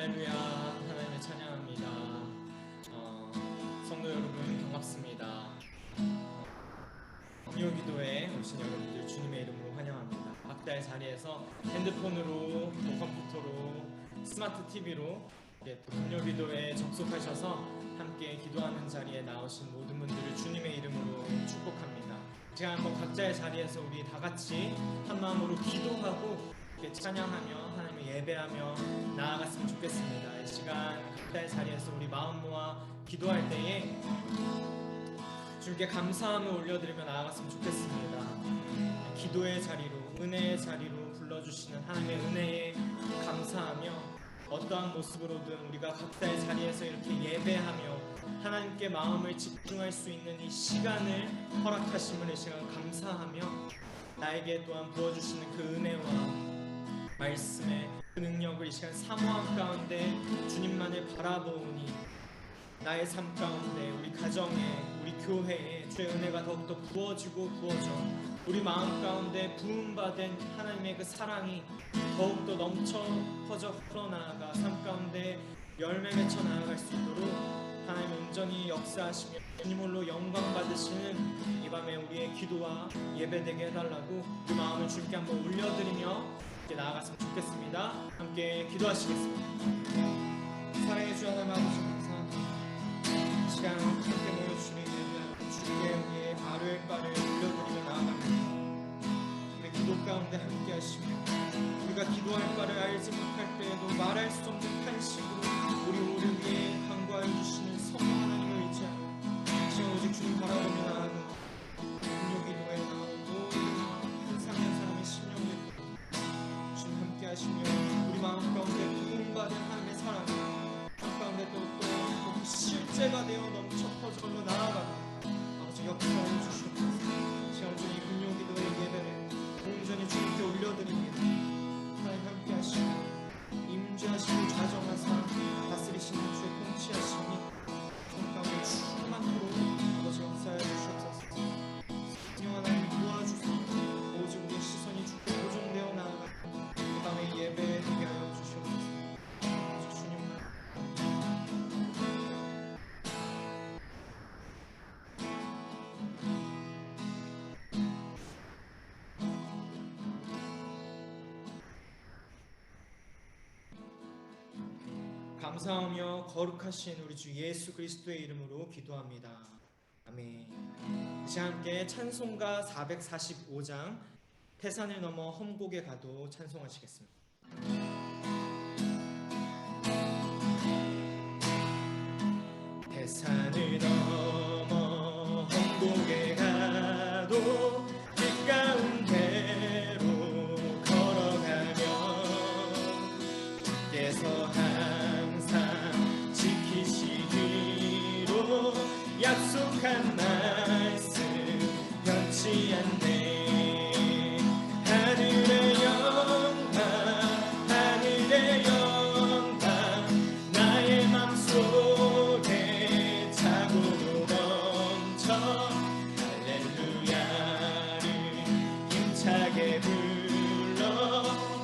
할렐루야. 하나님을 찬양합니다. 성도 여러분 반갑습니다. 금요 기도에 오신 여러분들 주님의 이름으로 환영합니다. 각자의 자리에서 핸드폰으로, 컴퓨터로, 스마트 TV로 금요 기도에 접속하셔서 함께 기도하는 자리에 나오신 모든 분들을 주님의 이름으로 축복합니다. 제가 한번 각자의 자리에서 우리 다 같이 한 마음으로 기도하고 찬양하며 하나님을 예배하며 나아갔으면 좋겠습니다. 이 시간 각자의 자리에서 우리 마음 모아 기도할 때에 주님께 감사함을 올려드리며 나아갔으면 좋겠습니다. 기도의 자리로, 은혜의 자리로 불러주시는 하나님의 은혜에 감사하며 어떠한 모습으로든 우리가 각자의 자리에서 이렇게 예배하며 하나님께 마음을 집중할 수 있는 이 시간을 허락하심을 이 시간 감사하며 나에게 또한 부어주시는 그 은혜와 말씀의 그 능력을 이 시간 사모함 가운데 주님만을 바라보니 나의 삶 가운데 우리 가정에 우리 교회에 주의 은혜가 더욱더 부어지고 부어져 우리 마음 가운데 부음받은 하나님의 그 사랑이 더욱더 넘쳐 퍼져 흘러나아가 삶 가운데 열매 맺혀 나아갈 수 있도록 하나님 온전히 역사하시며 주님 홀로 영광 받으시는 이 밤에 우리의 기도와 예배되게 해달라고 그 마음을 주님께 한번 올려드리며 나아갔으면 좋겠습니다. 함께 기도하시겠습니다. 사랑해 주 하나님 아버지 감사합니다. 이 시간 함께 모여주시는 주님께 우리의 하루의 바를 올려드리며 나아갑니다. 우리 기도 가운데 함께 하시며 우리가 기도할 바를 알지 못할 때에도 말할 수 없는 탄식으로 우리 위에 간구하여 주시는 성령 하나님을 의지하며 지금 오직 주님 바라보며 나아가고 금요 기도에 나오고 한상한 사람의 심령을 함께 하시며 우리 마음 가운데 부음받은 하나님의 사랑 마음 가운데 또 실제가 되어 넘쳐 퍼져로 나아가고 아버지 역사해 주시옵소서. 시간 온전히 금요 기도의 예배를 온전히 주님께 올려드립니다. 하나님 함께 하시고 임재하시고 좌정하사 다스리시는 주의 통치하시니 성 가운데 충만토록 아버지 역사해 주시옵소서. 성령 하나님 도와주소서. 오직 우리의 시선이 주께 고정되어 나아가고 그 밤에 예배에 되게 하여 주시옵소서. 주님 감사하며 거룩하신 우리 주 예수 그리스도의 이름으로 기도합니다. 아멘. 이제 함께 찬송가 445장 태산을 넘어 험곡에 가도 찬송하시겠습니다. 태산을 넘어 험곡에 가도 길 가운데로 걸어가며 주께서 항상 지키시기로 약속한 말씀 변치 않네. 하늘의 영광 나의 맘속에 차고로 넘쳐 할렐루야를 힘차게 불러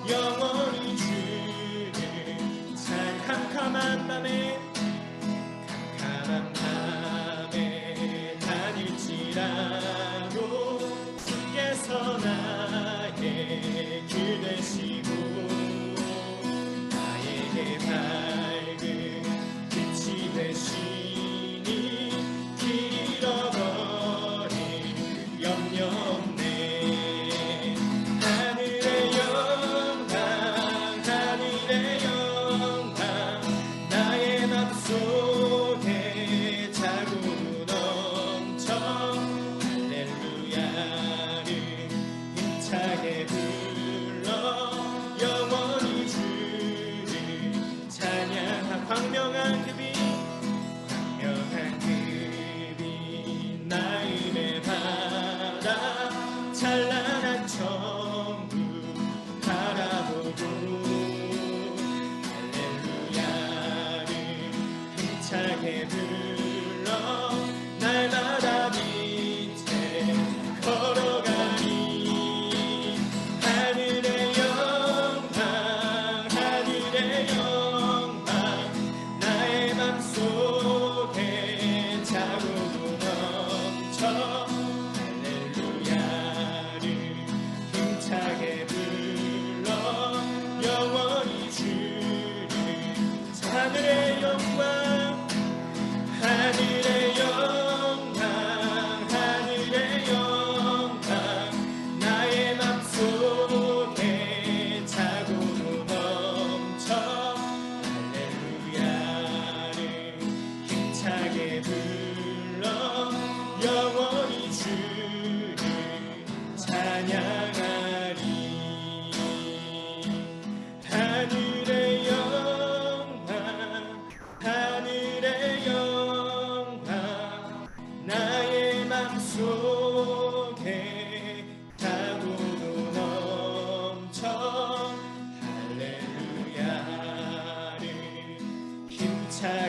영원히 주를 캄캄한 밤에 다닐지라도 주께서 나의 길 되시고 나에게 밝은 빛이 되시니 길 잃어버릴 염려 없네. 하늘의 영광 나의 맘속에 자고 넘쳐 할렐루야를 힘차게 불러 영원히 주를 찬양한 광명한 그 빛 나음의 바다 찬란한 천국 바라보고 할렐루야를 힘차게 불러 날마다 밑에 걸어가니 하늘의 영광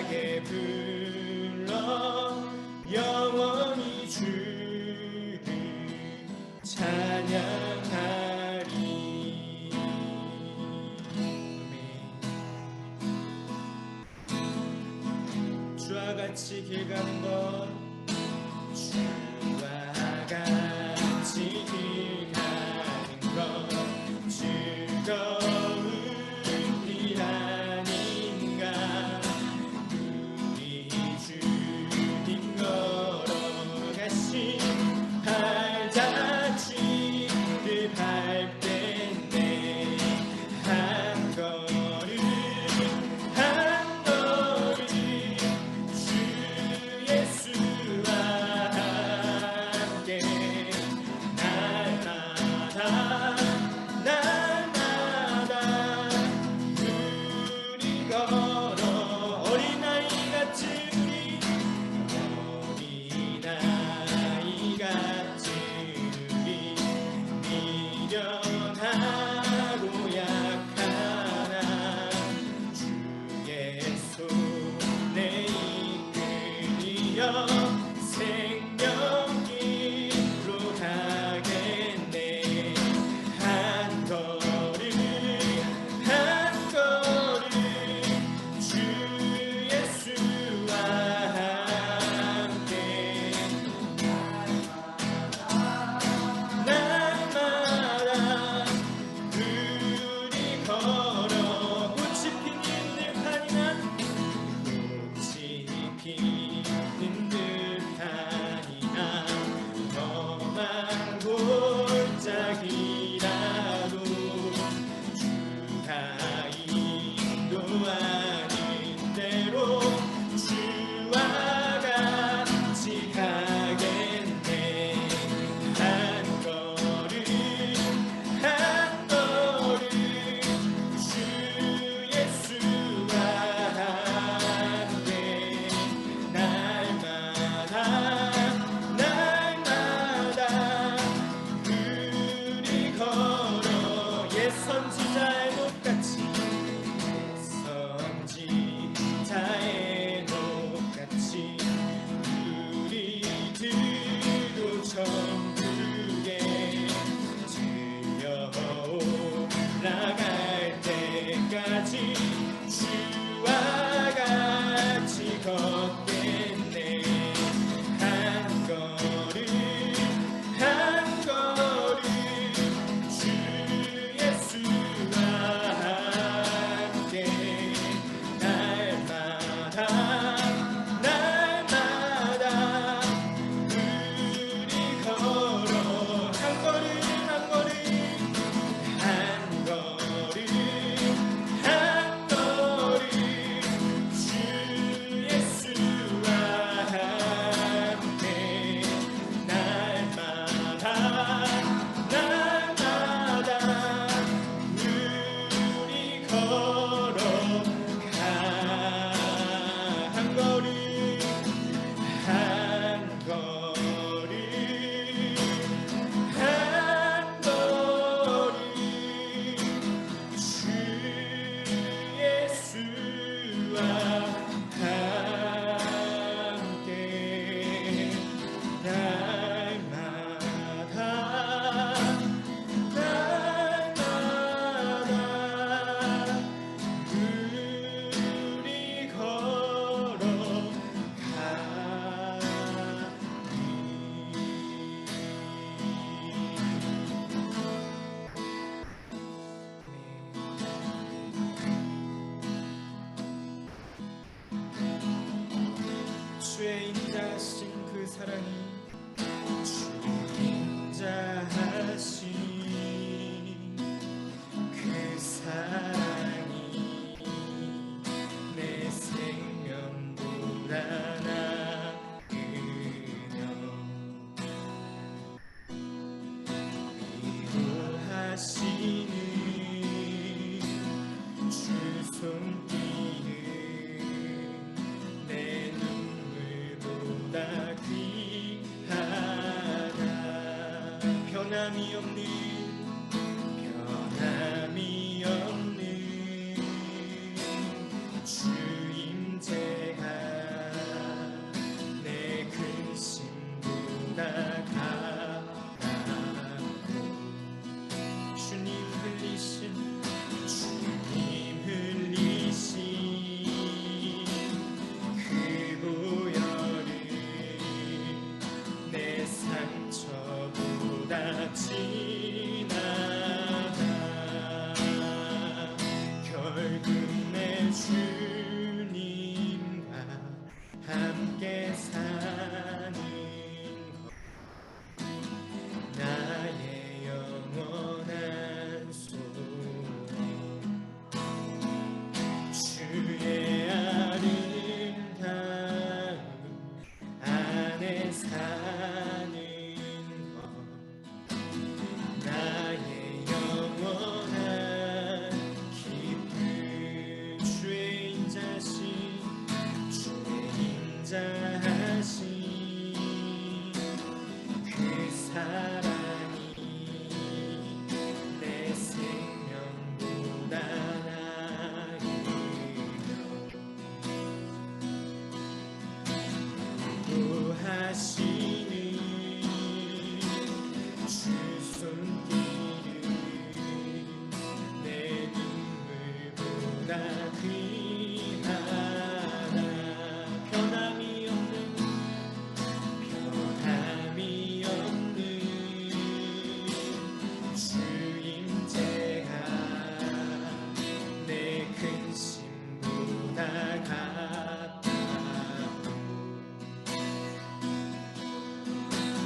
신나게 불러 영원히 주를 찬양하리. 아멘. 주와 같이 길 가는 것, 주와 같이 길 가는 것 즐거운 일 아닌가. 우리 주님 걸어가신 발자취를 밟을 때 한 걸음 한 걸음 주 예수와 함께 날마다 우리 걸어 어린아이같이 우리 미련하고 약하나 주의 손에 이끌려 생명길로 가겠네. 한 걸음 한 걸음 주 예수와 함께 날마다 우리 걸어. 꽃이 피는 듯하니나 꽃이 피는 듯하니나 험한 골짜기라도 주가 인도하는 대로 주와 같이 가겠네. 한 걸음 한 걸음 주 예수와 함께 날마다 우리 걸어. 옛 선지자의 녹같이 선지자의 녹같이 우리들도 천국에 들려올라갈 때까지 주와 같이 걷겠네. 한 걸음 한 걸음 주 예수와 함께 날마다 우리 걸어. 한 걸음 한 걸음 한 걸음 한 걸음 주 예수와 함께 날마다 우리 걸어가. 한 걸음 한 걸음 한 걸음 주 예수와 함께 날마다 우리 주의 인자하신 그 사랑이, 주의 인자하신 그 사랑이 내 생명보다 나으며 위로하시는 주 손길은 내 눈물보다 귀하다. 변함이 없는 주 임재하 주님과 함께 사는 것 나의 영원한 소원 주의 아름다움 안에 사는 것 나의 영원한 기쁨 주의 인자하신 그 사랑이 내 생명보다 나으며 구하시는 주 손길을 내 눈물보다 귀하다 변함이 없는 주임재가 내 근심보다 같다고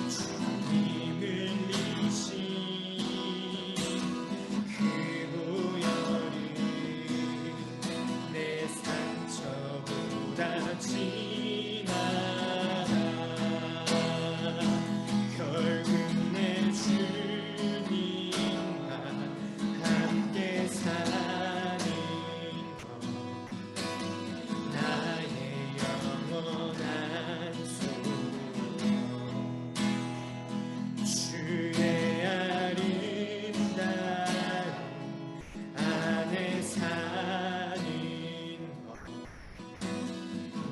주님을 흘리신 그 보혈은 내 상처보다 진하다 결국 내 주님과 함께 사는 것 나의 영원한 소원 주의 아름다움 안에 사는 것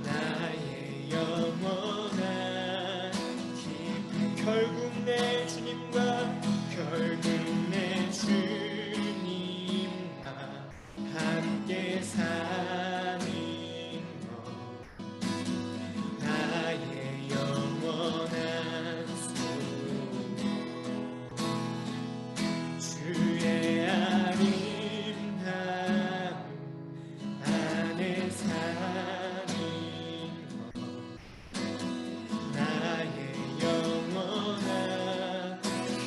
나의 영원한 기쁨 결국 내 주님과 함께 사는 것 나의 영원한 소원 주의 아름다움 안에 사는 것 나의 영원한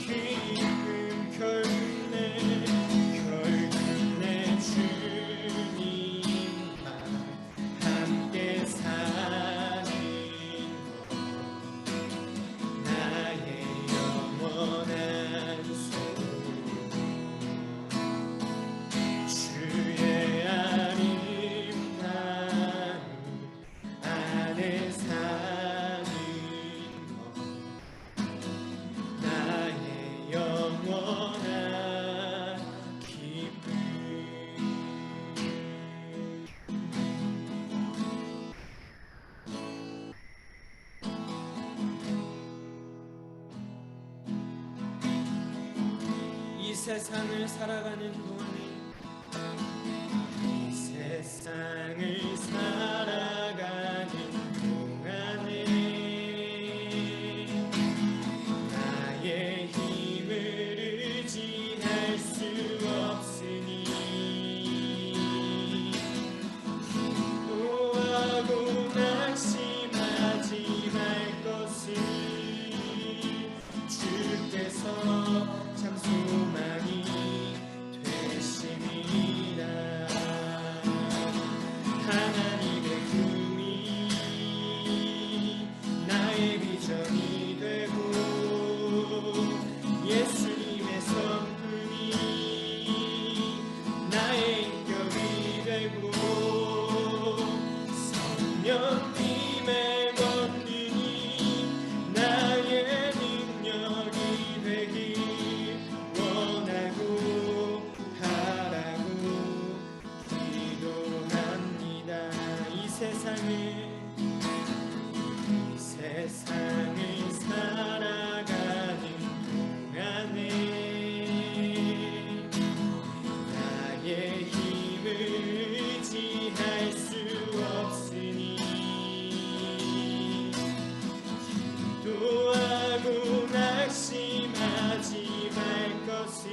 기쁨 결국 내 주님과 함께 사는 것 나의 영원한 소원 주의 아름다움 안에 사는 것 나의 영원한 기쁨 이 세상을 살아가는 동안에 이 세상을 살아가는 동안에 나의 힘을 의지할 수 없으니 기도하고 낙심하지 말 것을 주께서 참 소망이 되심이라 하나님의 품이 나의 비전이 되고 예수님의 성품이 나의 인격이 되고 성령님의 권능이 나의 능력이 되길 원하고 바라고 기도합니다. 이 세상을 살아가는 동안에 나의 힘을 의지할 수 없으니 기도하고 낙심하지 말 것을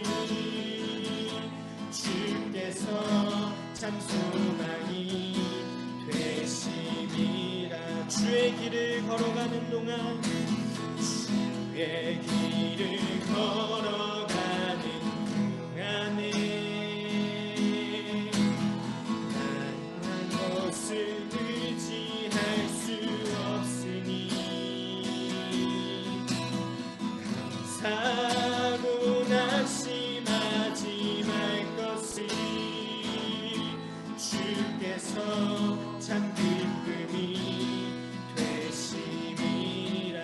주께서 참 소망이 주의 길을 걸어가는 동안 주의 길을 걸어가는 동안에 난 것을 의지할 수 없으니 감사하고 낙심하지 말 것을 주께서 참 기쁨이 되심이라.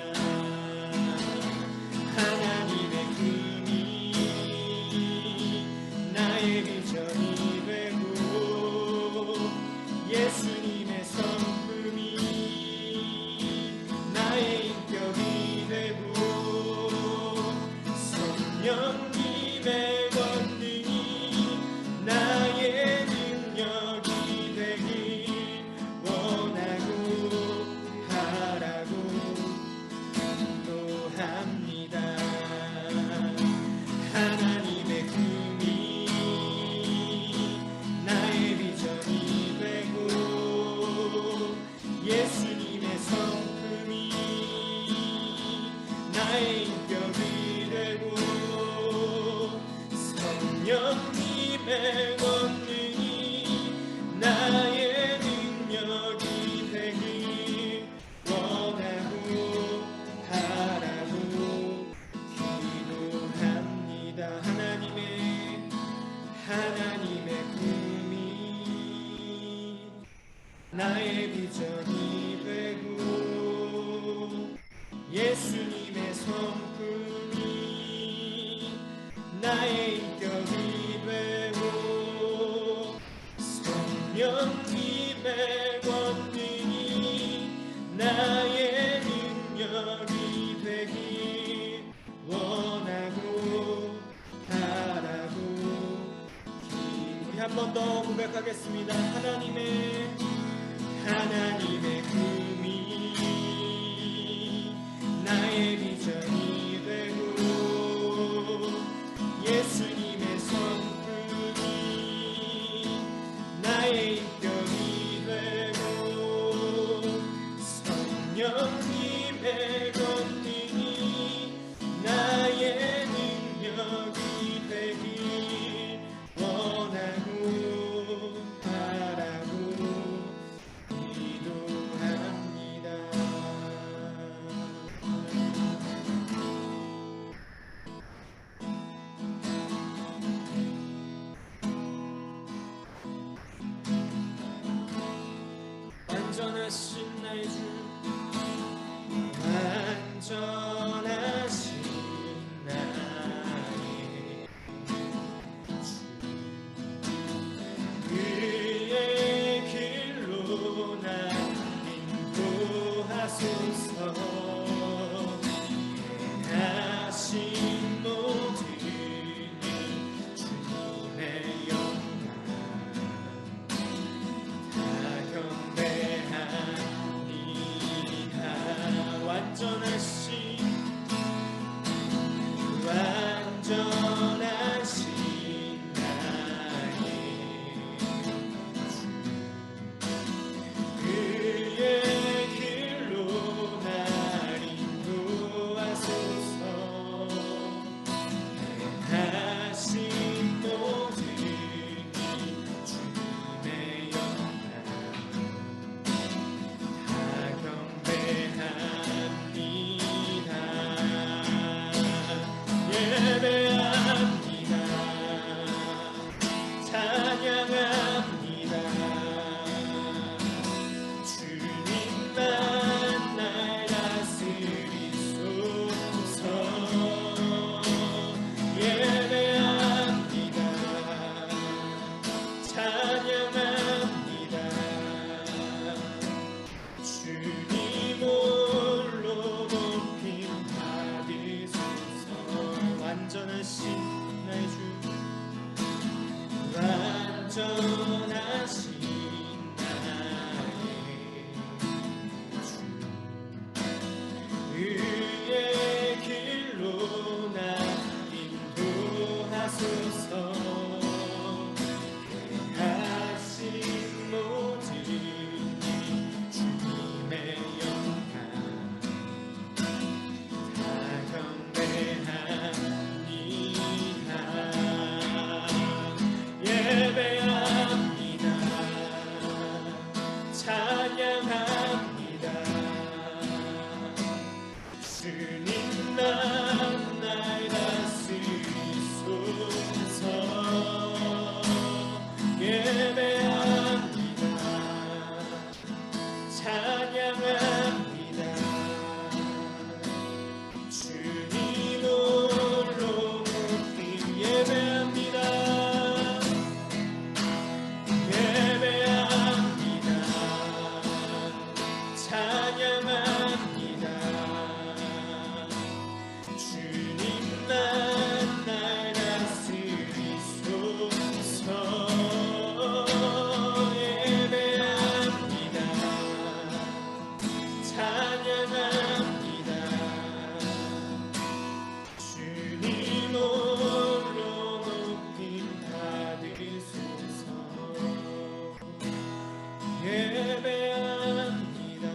하나님의 금이 나의 비전이 되고 예수님의 성품이 나의 인격이 되고 성령님의 권능이 나의 능력이 되길 원하고 바라고 기도합니다. 하나님의 금이 나의 비전이 되고 예수님의 성품이 나의 인격이 되고 성령님의 권능이 나의 능력이 되길 원하고 바라고 기도합니다. 하나님의 꿈이 나의 비전이 되고 예수님의 성품이 나의 인격이 되고 성령님의 권능이 나의 능력이 되길 원하고 바라고 우리 한 번 더 고백하겠습니다. 하나님의 꿈이 나의 비전이 되고 예수님의 성품이 나의 인격이 되고 성령님의 권능이 나의 능력이 되길 원하고 바라고 기도합니다. 완전하신 나의 주, 완전하신 나의 주, 그의 길로 나 인도하소서. 행하신 모든 일 주님의 영광 다 경배합니다. 완전하신 나의 주, 그의 길로 날 인도하소서. 행하신 모든 일 주님의 영광 다 경배합니다. 예배합니다. 찬양합니다. 주님만 날 다스리소서. 예배합니다. 찬양합니다. 주님 홀로 높임 받으소서. 완전하신 나의 주, 완전하신 나의 주, 그의 길로 나 인도하소서. 행하신 모든 일 주님의 영광 예배합니다.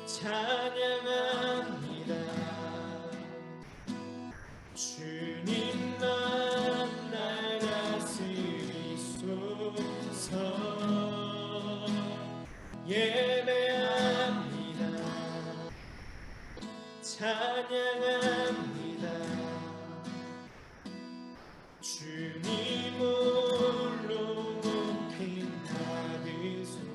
찬양합니다. 주님만 날 다스리소서. 예배합니다. 찬양합니다. 주님 홀로 높임 받으소서.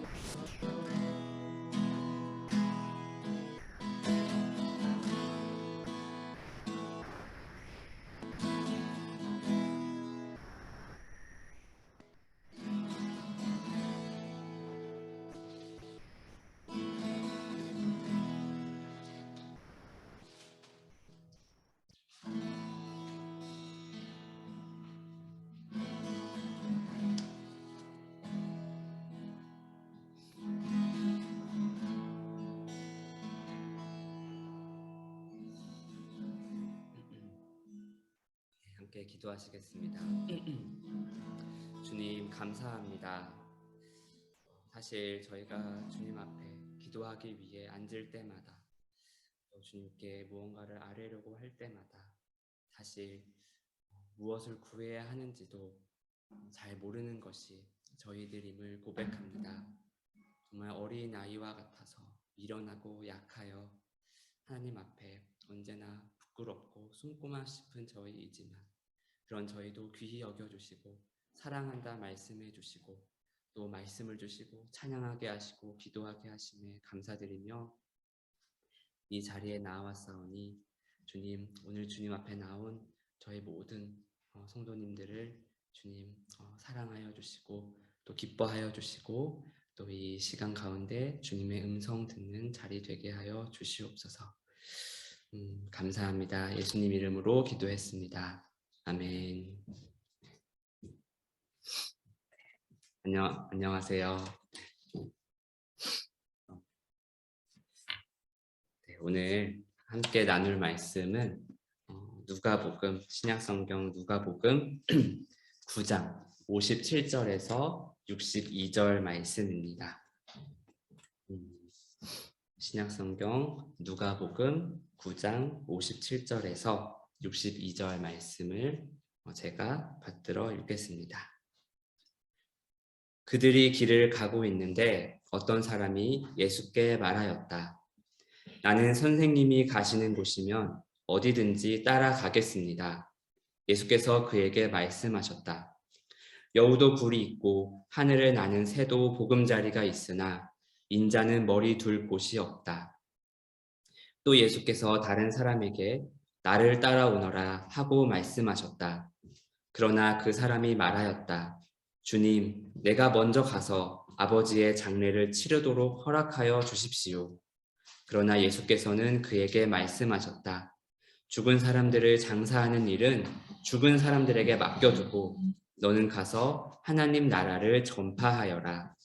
함께 기도하시겠습니다. 주님 감사합니다. 사실 저희가 주님 앞에 기도하기 위해 앉을 때마다 또 주님께 무언가를 아뢰려고 할 때마다 사실 무엇을 구해야 하는지도 잘 모르는 것이 저희들임을 고백합니다. 정말 어린 아이와 같아서 미련하고 약하여 하나님 앞에 언제나 부끄럽고 숨고만 싶은 저희이지만 그런 저희도 귀히 여겨주시고 사랑한다 말씀해 주시고 또 말씀을 주시고 찬양하게 하시고 기도하게 하심에 감사드리며 이 자리에 나와싸우니 주님, 오늘 주님 앞에 나온 저희 모든 성도님들을 주님 사랑하여 주시고 또 기뻐하여 주시고 또 이 시간 가운데 주님의 음성 듣는 자리 되게 하여 주시옵소서. 감사합니다. 예수님 이름으로 기도했습니다. 아멘. 안녕하세요. 네, 오늘 함께 나눌 말씀은 누가복음, 신약성경 누가복음 9장 57절에서 62절 말씀입니다. 신약성경 누가복음 9장 57절에서 62절 말씀을 제가 받들어 읽겠습니다. 그들이 길을 가고 있는데 어떤 사람이 예수께 말하였다. 나는 선생님이 가시는 곳이면 어디든지 따라가겠습니다. 예수께서 그에게 말씀하셨다. 여우도 굴이 있고 하늘을 나는 새도 보금자리가 있으나 인자는 머리 둘 곳이 없다. 또 예수께서 다른 사람에게 나를 따라오너라 하고 말씀하셨다. 그러나 그 사람이 말하였다. 주님, 내가 먼저 가서 아버지의 장례를 치르도록 허락하여 주십시오. 그러나 예수께서는 그에게 말씀하셨다. 죽은 사람들을 장사하는 일은 죽은 사람들에게 맡겨두고 너는 가서 하나님 나라를 전파하여라.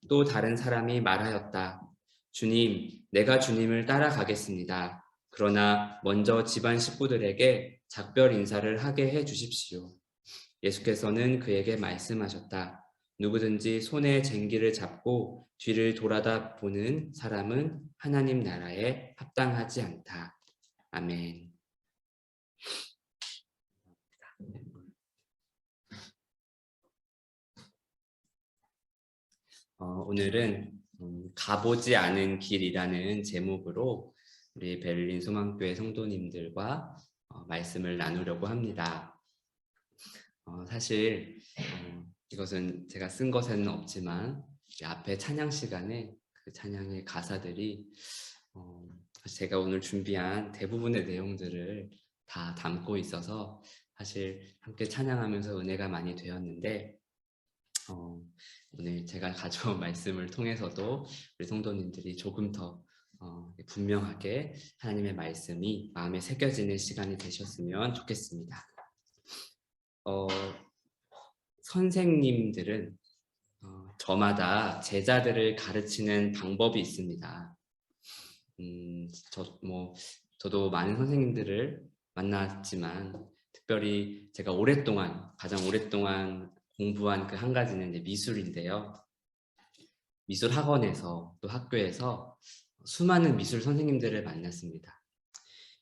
또 다른 사람이 말하였다. 주님, 내가 주님을 따라가겠습니다. 그러나 먼저 집안 식구들에게 작별 인사를 하게 해 주십시오. 예수께서는 그에게 말씀하셨다. 누구든지 손에 쟁기를 잡고 뒤를 돌아다 보는 사람은 하나님 나라에 합당하지 않다. 아멘. 오늘은 가보지 않은 길이라는 제목으로 우리 베를린 소망교회 성도님들과 말씀을 나누려고 합니다. 사실 이것은 제가 쓴 것에는 없지만 앞에 찬양 시간에 그 찬양의 가사들이 제가 오늘 준비한 대부분의 내용들을 다 담고 있어서 사실 함께 찬양하면서 은혜가 많이 되었는데 오늘 제가 가져온 말씀을 통해서도 우리 성도님들이 조금 더 분명하게 하나님의 말씀이 마음에 새겨지는 시간이 되셨으면 좋겠습니다. 선생님들은 저마다 제자들을 가르치는 방법이 있습니다. 저도 많은 선생님들을 만났지만 특별히 제가 가장 오랫동안 공부한 그 한 가지는 이제 미술인데요. 미술 학원에서 또 학교에서 수많은 미술 선생님들을 만났습니다.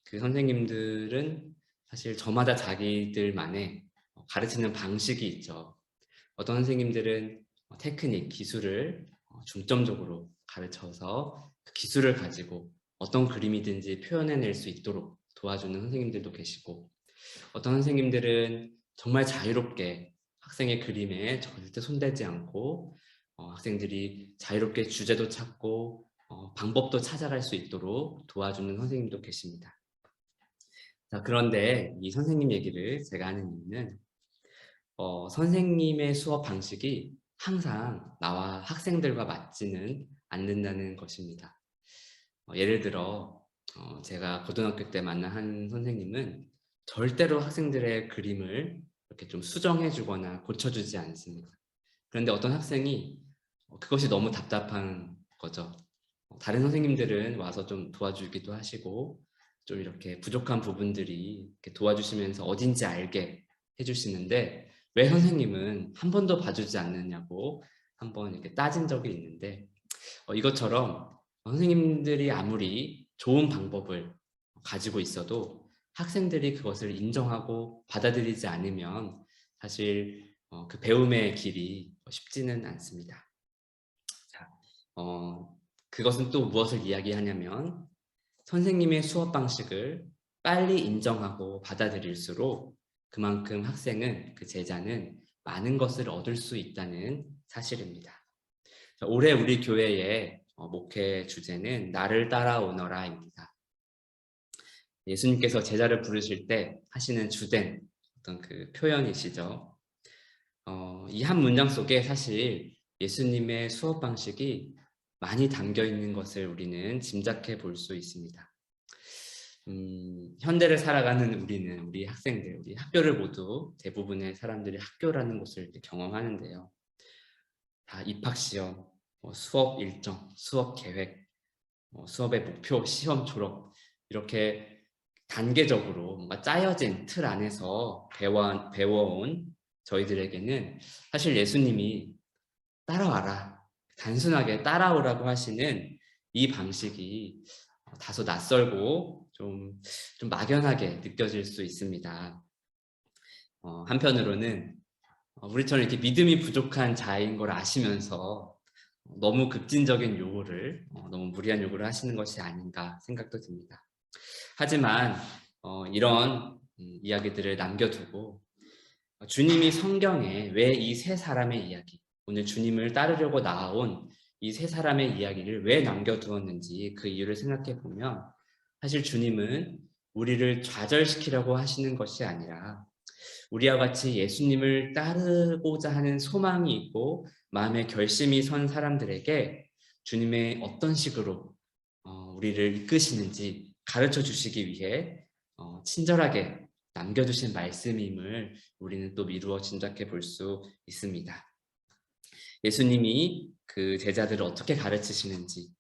그 선생님들은 사실 저마다 자기들만의 가르치는 방식이 있죠. 어떤 선생님들은 테크닉, 기술을 중점적으로 가르쳐서 그 기술을 가지고 어떤 그림이든지 표현해낼 수 있도록 도와주는 선생님들도 계시고, 어떤 선생님들은 정말 자유롭게 학생의 그림에 절대 손대지 않고 학생들이 자유롭게 주제도 찾고 방법도 찾아갈 수 있도록 도와주는 선생님도 계십니다. 자, 그런데 이 선생님 얘기를 제가 하는 이유는 선생님의 수업 방식이 항상 나와 학생들과 맞지는 않는다는 것입니다. 예를 들어 제가 고등학교 때 만난 한 선생님은 절대로 학생들의 그림을 이렇게 좀 수정해 주거나 고쳐주지 않습니다. 그런데 어떤 학생이 그것이 너무 답답한 거죠. 다른 선생님들은 와서 좀 도와주기도 하시고 좀 이렇게 부족한 부분들이 이렇게 도와주시면서 어딘지 알게 해주시는데 왜 선생님은 한 번도 봐주지 않느냐고 한번 이렇게 따진 적이 있는데, 이것처럼 선생님들이 아무리 좋은 방법을 가지고 있어도 학생들이 그것을 인정하고 받아들이지 않으면 사실 그 배움의 길이 쉽지는 않습니다. 자, 그것은 또 무엇을 이야기하냐면 선생님의 수업 방식을 빨리 인정하고 받아들일수록 그만큼 학생은, 그 제자는 많은 것을 얻을 수 있다는 사실입니다. 자, 올해 우리 교회의 목회 주제는 나를 따라오너라입니다. 예수님께서 제자를 부르실 때 하시는 주된 어떤 그 표현이시죠. 이 한 문장 속에 사실 예수님의 수업 방식이 많이 담겨 있는 것을 우리는 짐작해 볼 수 있습니다. 현대를 살아가는 우리는, 우리 학생들, 우리 학교를 모두 대부분의 사람들이 학교라는 곳을 경험하는데요. 다 입학시험, 수업 일정, 수업 계획, 수업의 목표, 시험 졸업, 이렇게 단계적으로 뭔가 짜여진 틀 안에서 배워온 저희들에게는 사실 예수님이 따라와라, 단순하게 따라오라고 하시는 이 방식이 다소 낯설고 좀 막연하게 느껴질 수 있습니다. 한편으로는 우리처럼 이렇게 믿음이 부족한 자인 걸 아시면서 너무 급진적인 요구를, 너무 무리한 요구를 하시는 것이 아닌가 생각도 듭니다. 하지만 이런 이야기들을 남겨두고 주님이 성경에 왜 이 세 사람의 이야기, 오늘 주님을 따르려고 나아온 이 세 사람의 이야기를 왜 남겨두었는지 그 이유를 생각해 보면 사실 주님은 우리를 좌절시키려고 하시는 것이 아니라 우리와 같이 예수님을 따르고자 하는 소망이 있고 마음의 결심이 선 사람들에게 주님의 어떤 식으로 우리를 이끄시는지 가르쳐 주시기 위해 친절하게 남겨두신 말씀임을 우리는 또 미루어 짐작해 볼 수 있습니다. 예수님이 그 제자들을 어떻게 가르치시는지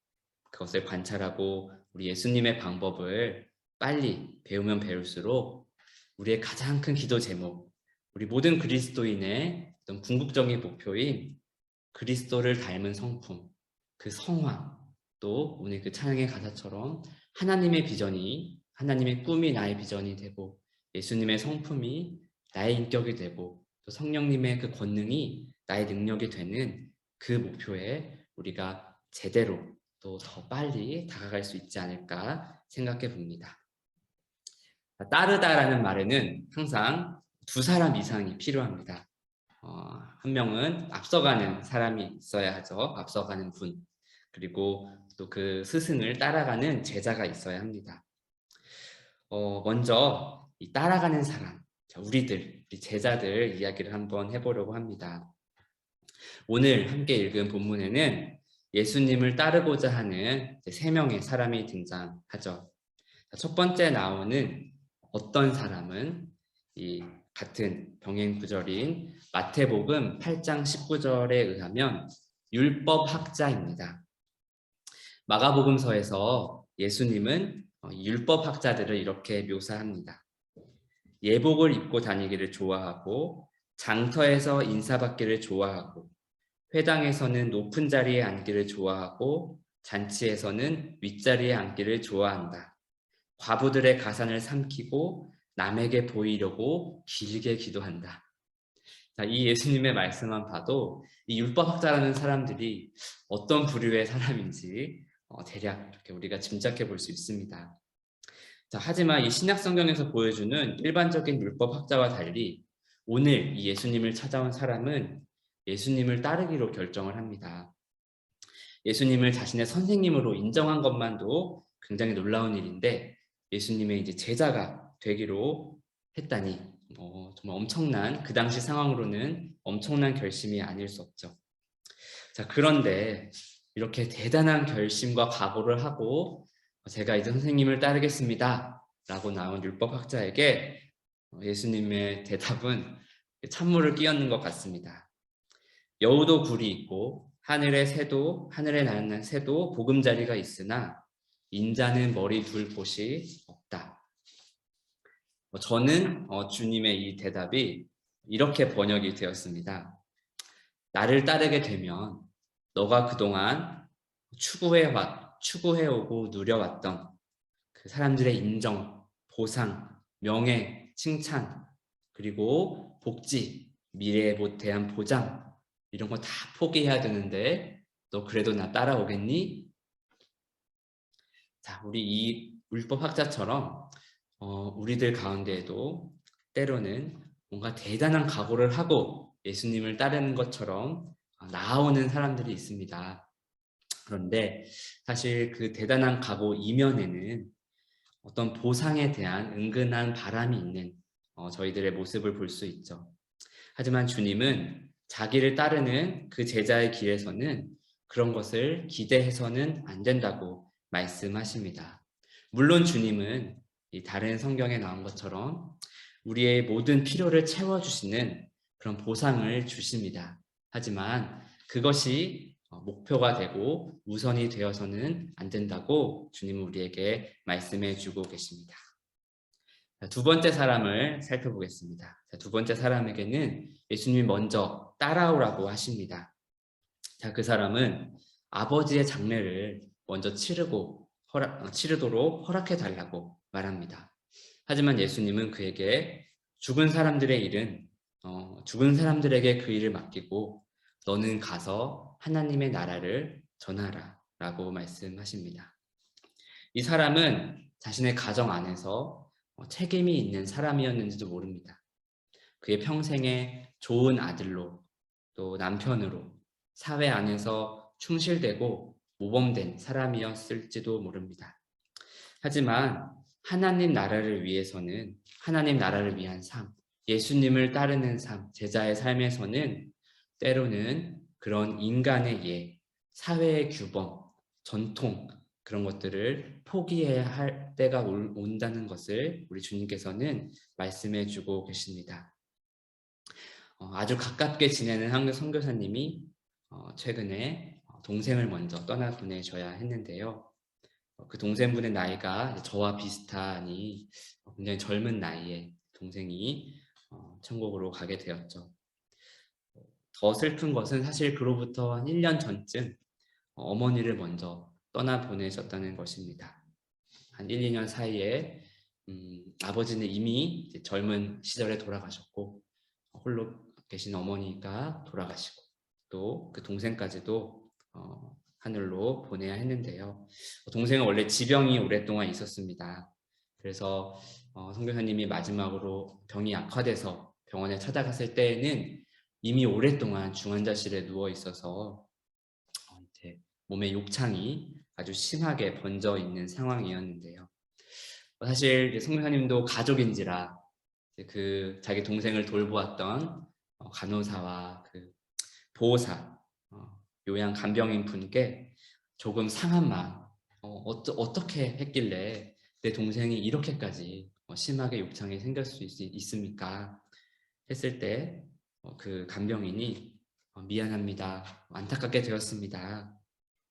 그것을 관찰하고 우리 예수님의 방법을 빨리 배우면 배울수록 우리의 가장 큰 기도 제목, 우리 모든 그리스도인의 어떤 궁극적인 목표인 그리스도를 닮은 성품, 그 성화, 또 오늘 그 찬양의 가사처럼 하나님의 비전이, 하나님의 꿈이 나의 비전이 되고 예수님의 성품이 나의 인격이 되고 또 성령님의 그 권능이 나의 능력이 되는 그 목표에 우리가 제대로 또 더 빨리 다가갈 수 있지 않을까 생각해 봅니다. 따르다라는 말에는 항상 두 사람 이상이 필요합니다. 한 명은 앞서가는 사람이 있어야 하죠. 앞서가는 분. 그리고 또 그 스승을 따라가는 제자가 있어야 합니다. 먼저 이 따라가는 사람, 우리 제자들 이야기를 한번 해보려고 합니다. 오늘 함께 읽은 본문에는 예수님을 따르고자 하는 3명의 사람이 등장하죠. 첫 번째 나오는 어떤 사람은 이 같은 병행 구절인 마태복음 8장 19절에 의하면 율법학자입니다. 마가복음서에서 예수님은 율법학자들을 이렇게 묘사합니다. 예복을 입고 다니기를 좋아하고 장터에서 인사받기를 좋아하고 회당에서는 높은 자리에 앉기를 좋아하고 잔치에서는 윗자리에 앉기를 좋아한다. 과부들의 가산을 삼키고 남에게 보이려고 길게 기도한다. 자, 이 예수님의 말씀만 봐도 이 율법학자라는 사람들이 어떤 부류의 사람인지 대략 이렇게 우리가 짐작해 볼 수 있습니다. 자, 하지만 이 신약 성경에서 보여주는 일반적인 율법학자와 달리 오늘 이 예수님을 찾아온 사람은 예수님을 따르기로 결정을 합니다. 예수님을 자신의 선생님으로 인정한 것만도 굉장히 놀라운 일인데 예수님의 이제 제자가 되기로 했다니 정말 엄청난, 그 당시 상황으로는 엄청난 결심이 아닐 수 없죠. 자, 그런데 이렇게 대단한 결심과 각오를 하고 제가 이제 선생님을 따르겠습니다 라고 나온 율법학자에게 예수님의 대답은 찬물을 끼얹는 것 같습니다. 여우도 굴이 있고 하늘에 나는 새도 보금자리가 있으나 인자는 머리 둘 곳이 없다. 저는 주님의 이 대답이 이렇게 번역이 되었습니다. 나를 따르게 되면 너가 그동안 추구해오고 누려왔던 그 사람들의 인정, 보상, 명예, 칭찬, 그리고 복지, 미래에 대한 보장 이런 거 다 포기해야 되는데 너 그래도 나 따라오겠니? 자, 우리 이 율법학자처럼 우리들 가운데에도 때로는 뭔가 대단한 각오를 하고 예수님을 따르는 것처럼 나아오는 사람들이 있습니다. 그런데 사실 그 대단한 각오 이면에는 어떤 보상에 대한 은근한 바람이 있는 저희들의 모습을 볼 수 있죠. 하지만 주님은 자기를 따르는 그 제자의 길에서는 그런 것을 기대해서는 안 된다고 말씀하십니다. 물론 주님은 이 다른 성경에 나온 것처럼 우리의 모든 필요를 채워주시는 그런 보상을 주십니다. 하지만 그것이 목표가 되고 우선이 되어서는 안 된다고 주님은 우리에게 말씀해 주고 계십니다. 두 번째 사람을 살펴보겠습니다. 두 번째 사람에게는 예수님이 먼저 따라오라고 하십니다. 자, 그 사람은 아버지의 장례를 먼저 치르도록 허락해 달라고 말합니다. 하지만 예수님은 그에게 죽은 사람들에게 그 일을 맡기고 너는 가서 하나님의 나라를 전하라 라고 말씀하십니다. 이 사람은 자신의 가정 안에서 책임이 있는 사람이었는지도 모릅니다. 그의 평생에 좋은 아들로 또 남편으로 사회 안에서 충실되고 모범된 사람이었을지도 모릅니다. 하지만 하나님 나라를 위해서는 하나님 나라를 위한 삶, 예수님을 따르는 삶, 제자의 삶에서는 때로는 그런 인간의 예, 사회의 규범, 전통 그런 것들을 포기해야 할 때가 온다는 것을 우리 주님께서는 말씀해 주고 계십니다. 아주 가깝게 지내는 한국 선교사님이 최근에 동생을 먼저 떠나보내셔야 했는데요. 그 동생분의 나이가 저와 비슷하니 굉장히 젊은 나이에 동생이 천국으로 가게 되었죠. 더 슬픈 것은 사실 그로부터 한 1년 전쯤 어머니를 먼저 떠나보내셨다는 것입니다. 한 1, 2년 사이에 아버지는 이미 젊은 시절에 돌아가셨고 홀로 계신 어머니가 돌아가시고 또 그 동생까지도 하늘로 보내야 했는데요. 동생은 원래 지병이 오랫동안 있었습니다. 그래서 선교사님이 마지막으로 병이 악화돼서 병원에 찾아갔을 때에는 이미 오랫동안 중환자실에 누워 있어서 몸에 욕창이 아주 심하게 번져 있는 상황이었는데요. 사실 선교사님도 가족인지라 그 자기 동생을 돌보았던 간호사와 그 보호사, 요양 간병인 분께 조금 상한 마음, 어떻게 했길래 내 동생이 이렇게까지 심하게 욕창이 생길 수 있습니까? 했을 때 그 간병인이 미안합니다, 안타깝게 되었습니다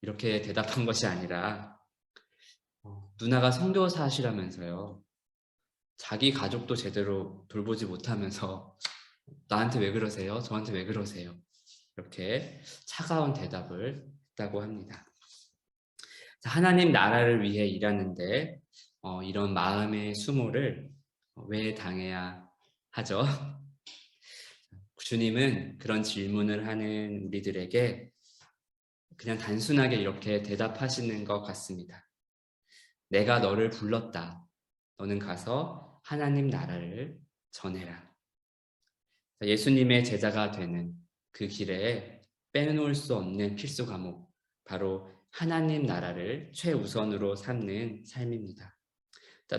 이렇게 대답한 것이 아니라 누나가 선교사시라면서요 자기 가족도 제대로 돌보지 못하면서 나한테 왜 그러세요? 저한테 왜 그러세요? 이렇게 차가운 대답을 했다고 합니다. 자, 하나님 나라를 위해 일하는데 이런 마음의 수모를 왜 당해야 하죠? 주님은 그런 질문을 하는 우리들에게 그냥 단순하게 이렇게 대답하시는 것 같습니다. 내가 너를 불렀다. 너는 가서 하나님 나라를 전해라. 예수님의 제자가 되는 그 길에 빼놓을 수 없는 필수 과목, 바로 하나님 나라를 최우선으로 삼는 삶입니다.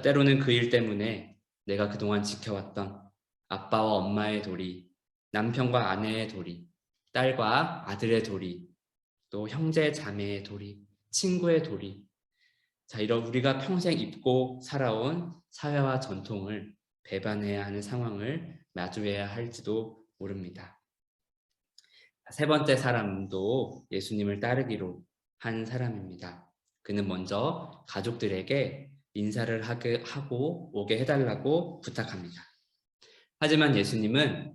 때로는 그 일 때문에 내가 그동안 지켜왔던 아빠와 엄마의 도리, 남편과 아내의 도리, 딸과 아들의 도리, 또 형제 자매의 도리, 친구의 도리, 이런 우리가 평생 입고 살아온 사회와 전통을 배반해야 하는 상황을 마주해야 할지도 모릅니다. 세 번째 사람도 예수님을 따르기로 한 사람입니다. 그는 먼저 가족들에게 인사를 하고 오게 해달라고 부탁합니다. 하지만 예수님은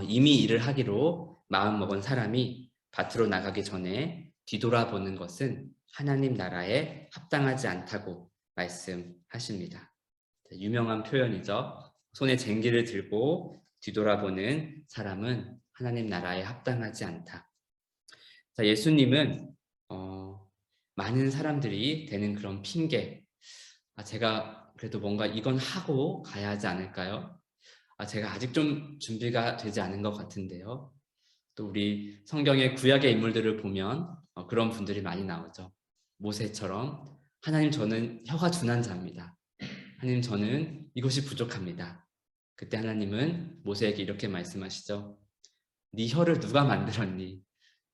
이미 일을 하기로 마음먹은 사람이 밭으로 나가기 전에 뒤돌아보는 것은 하나님 나라에 합당하지 않다고 말씀하십니다. 유명한 표현이죠. 손에 쟁기를 들고 뒤돌아보는 사람은 하나님 나라에 합당하지 않다. 예수님은 많은 사람들이 되는 그런 핑계, 제가 그래도 뭔가 이건 하고 가야 하지 않을까요? 제가 아직 좀 준비가 되지 않은 것 같은데요. 또 우리 성경의 구약의 인물들을 보면 그런 분들이 많이 나오죠. 모세처럼 하나님 저는 혀가 둔한 자입니다. 하나님 저는 이것이 부족합니다. 그때 하나님은 모세에게 이렇게 말씀하시죠. 네 혀를 누가 만들었니?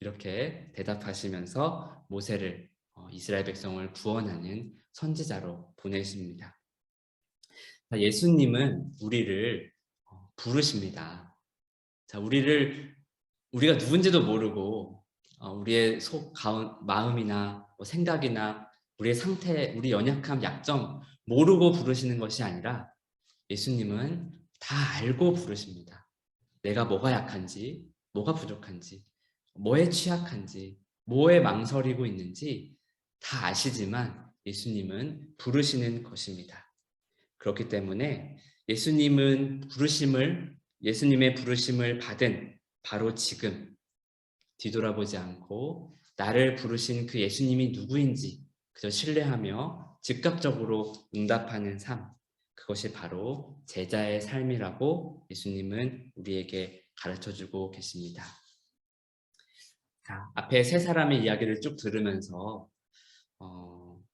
이렇게 대답하시면서 모세를 이스라엘 백성을 구원하는 선지자로 보내십니다. 예수님은 우리를 부르십니다. 우리가 누군지도 모르고 우리의 속 마음이나 생각이나 우리의 상태, 우리 연약함, 약점 모르고 부르시는 것이 아니라 예수님은 다 알고 부르십니다. 내가 뭐가 약한지, 뭐가 부족한지, 뭐에 취약한지, 뭐에 망설이고 있는지 다 아시지만 예수님은 부르시는 것입니다. 그렇기 때문에 예수님의 부르심을 받은 바로 지금 뒤돌아보지 않고 나를 부르신 그 예수님이 누구인지 그저 신뢰하며 즉각적으로 응답하는 삶, 그것이 바로 제자의 삶이라고 예수님은 우리에게 가르쳐주고 계십니다. 앞에 세 사람의 이야기를 쭉 들으면서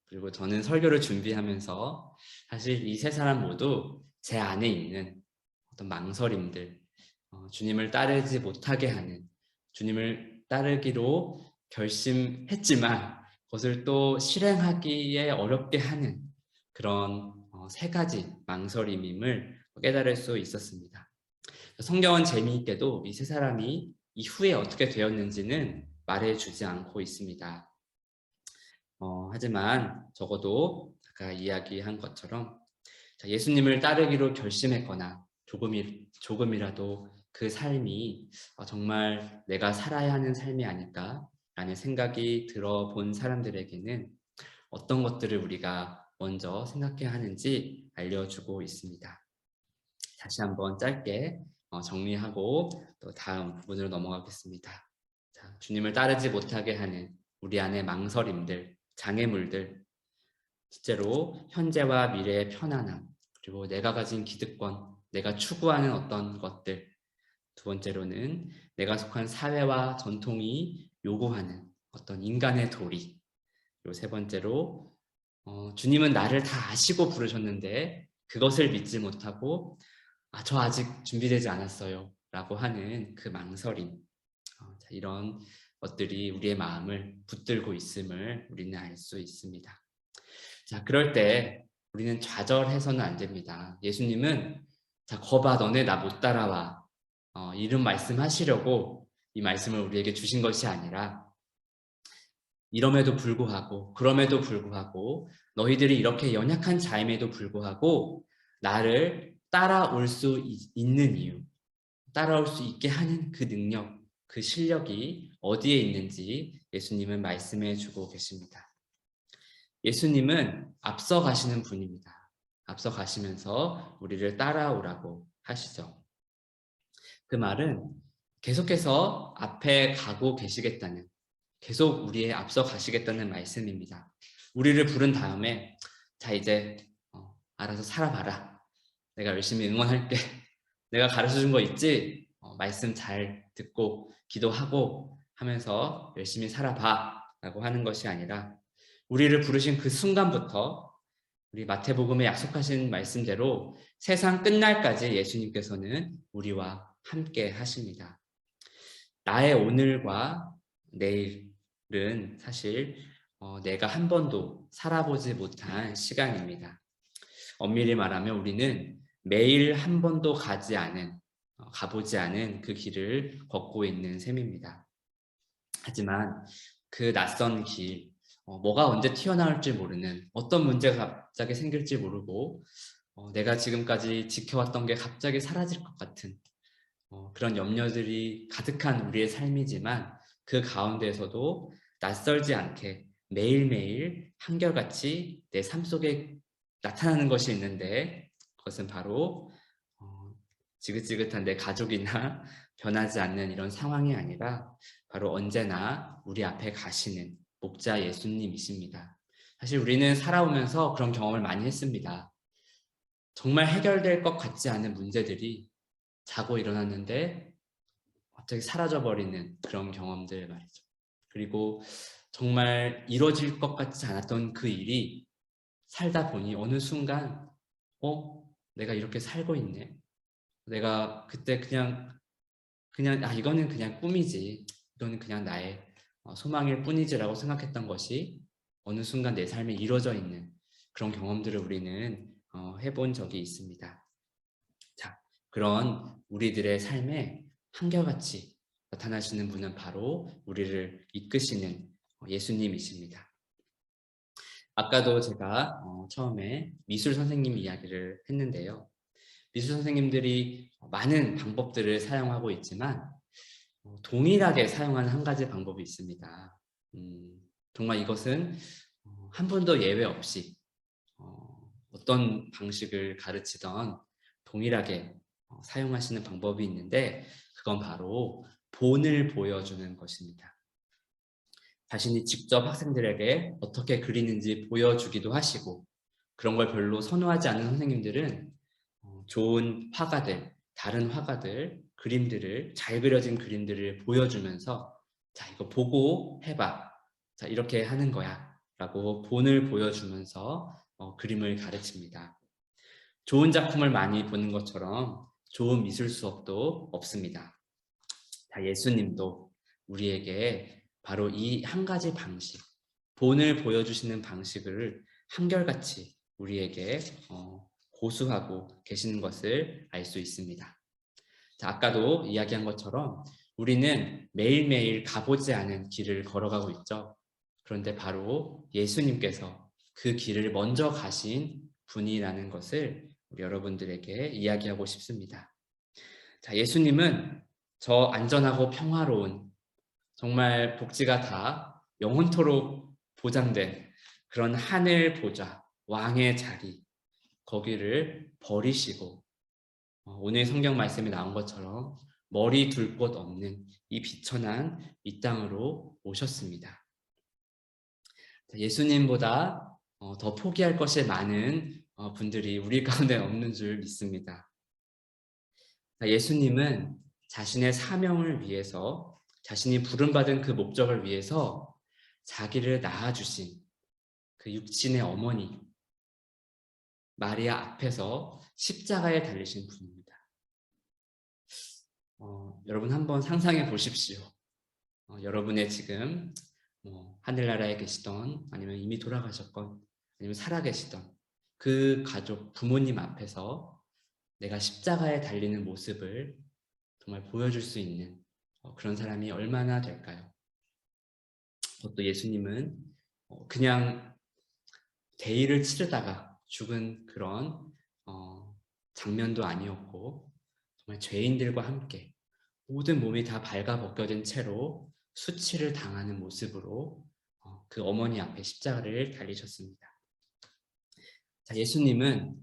그리고 저는 설교를 준비하면서 사실 이 세 사람 모두 제 안에 있는 어떤 망설임들, 주님을 따르지 못하게 하는, 주님을 따르기로 결심했지만 그것을 또 실행하기에 어렵게 하는 그런 세 가지 망설임임을 깨달을 수 있었습니다. 성경은 재미있게도 이 세 사람이 이후에 어떻게 되었는지는 말해주지 않고 있습니다. 하지만 적어도 아까 이야기한 것처럼 예수님을 따르기로 결심했거나 조금이라도 그 삶이 정말 내가 살아야 하는 삶이 아닐까 라는 생각이 들어본 사람들에게는 어떤 것들을 우리가 먼저 생각해야 하는지 알려주고 있습니다. 다시 한번 짧게 정리하고 또 다음 부분으로 넘어가겠습니다. 주님을 따르지 못하게 하는 우리 안의 망설임들, 장애물들, 실제로 현재와 미래의 편안함, 그리고 내가 가진 기득권, 내가 추구하는 어떤 것들, 두 번째로는 내가 속한 사회와 전통이 요구하는 어떤 인간의 도리, 그리고 세 번째로 주님은 나를 다 아시고 부르셨는데 그것을 믿지 못하고 저 아직 준비되지 않았어요 라고 하는 그 망설임, 이런 것들이 우리의 마음을 붙들고 있음을 우리는 알 수 있습니다. 그럴 때 우리는 좌절해서는 안 됩니다. 예수님은 거봐 너네 나 못 따라와 이런 말씀하시려고 이 말씀을 우리에게 주신 것이 아니라 그럼에도 불구하고 너희들이 이렇게 연약한 자임에도 불구하고 나를 따라올 수 있는 이유, 따라올 수 있게 하는 그 능력, 그 실력이 어디에 있는지 예수님은 말씀해 주고 계십니다. 예수님은 앞서 가시는 분입니다. 앞서 가시면서 우리를 따라오라고 하시죠. 그 말은 계속해서 앞에 가고 계시겠다는, 계속 우리의 앞서 가시겠다는 말씀입니다. 우리를 부른 다음에 자 이제 알아서 살아봐라. 내가 열심히 응원할게. 내가 가르쳐준 거 있지? 말씀 잘 듣고 기도하고 하면서 열심히 살아봐 라고 하는 것이 아니라 우리를 부르신 그 순간부터 우리 마태복음에 약속하신 말씀대로 세상 끝날까지 예수님께서는 우리와 함께 하십니다. 나의 오늘과 내일은 사실 내가 한 번도 살아보지 못한 시간입니다. 엄밀히 말하면 우리는 매일 한 번도 가보지 않은 그 길을 걷고 있는 셈입니다. 하지만 그 낯선 길, 뭐가 언제 튀어나올지 모르는, 어떤 문제가 갑자기 생길지 모르고 내가 지금까지 지켜왔던 게 갑자기 사라질 것 같은 그런 염려들이 가득한 우리의 삶이지만 그 가운데에서도 낯설지 않게 매일매일 한결같이 내 삶 속에 나타나는 것이 있는데 그것은 바로 지긋지긋한 내 가족이나 변하지 않는 이런 상황이 아니라 바로 언제나 우리 앞에 가시는 목자 예수님이십니다. 사실 우리는 살아오면서 그런 경험을 많이 했습니다. 정말 해결될 것 같지 않은 문제들이 자고 일어났는데 갑자기 사라져버리는 그런 경험들 말이죠. 그리고 정말 이루어질 것 같지 않았던 그 일이 살다 보니 어느 순간 내가 이렇게 살고 있네. 내가 그때 그냥 이거는 그냥 꿈이지. 이거는 그냥 나의 소망일 뿐이지라고 생각했던 것이 어느 순간 내 삶에 이루어져 있는 그런 경험들을 우리는 해본 적이 있습니다. 자, 그런 우리들의 삶에 한결같이 나타나시는 분은 바로 우리를 이끄시는 예수님이십니다. 아까도 제가 처음에 미술 선생님 이야기를 했는데요. 미술 선생님들이 많은 방법들을 사용하고 있지만 동일하게 사용하는 한 가지 방법이 있습니다. 정말 이것은 한 번도 예외 없이 어떤 방식을 가르치던 동일하게 사용하시는 방법이 있는데 그건 바로 본을 보여주는 것입니다. 자신이 직접 학생들에게 어떻게 그리는지 보여주기도 하시고 그런 걸 별로 선호하지 않는 선생님들은 좋은 화가들, 다른 화가들, 그림들을 잘 그려진 그림들을 보여주면서 자 이거 보고 해봐. 자 이렇게 하는 거야 라고 본을 보여주면서 그림을 가르칩니다. 좋은 작품을 많이 보는 것처럼 좋은 미술 수업도 없습니다. 자, 예수님도 우리에게 바로 이 한 가지 방식, 본을 보여주시는 방식을 한결같이 우리에게 고수하고 계시는 것을 알 수 있습니다. 자, 아까도 이야기한 것처럼 우리는 매일매일 가보지 않은 길을 걸어가고 있죠. 그런데 바로 예수님께서 그 길을 먼저 가신 분이라는 것을 우리 여러분들에게 이야기하고 싶습니다. 자, 예수님은 저 안전하고 평화로운 정말 복지가 다 영원토록 보장된 그런 하늘 보좌, 왕의 자리, 거기를 버리시고 오늘 성경 말씀에 나온 것처럼 머리 둘 곳 없는 이 비천한 이 땅으로 오셨습니다. 예수님보다 더 포기할 것이 많은 분들이 우리 가운데 없는 줄 믿습니다. 예수님은 자신의 사명을 위해서 자신이 부름받은 그 목적을 위해서 자기를 낳아주신 그 육신의 어머니 마리아 앞에서 십자가에 달리신 분입니다. 여러분 한번 상상해 보십시오. 여러분의 지금 하늘나라에 계시던 아니면 이미 돌아가셨건 아니면 살아계시던 그 가족 부모님 앞에서 내가 십자가에 달리는 모습을 정말 보여줄 수 있는 그런 사람이 얼마나 될까요? 또 예수님은 그냥 대의를 치르다가 죽은 그런 장면도 아니었고 정말 죄인들과 함께 모든 몸이 다 발가벗겨진 채로 수치를 당하는 모습으로 그 어머니 앞에 십자가를 달리셨습니다. 자, 예수님은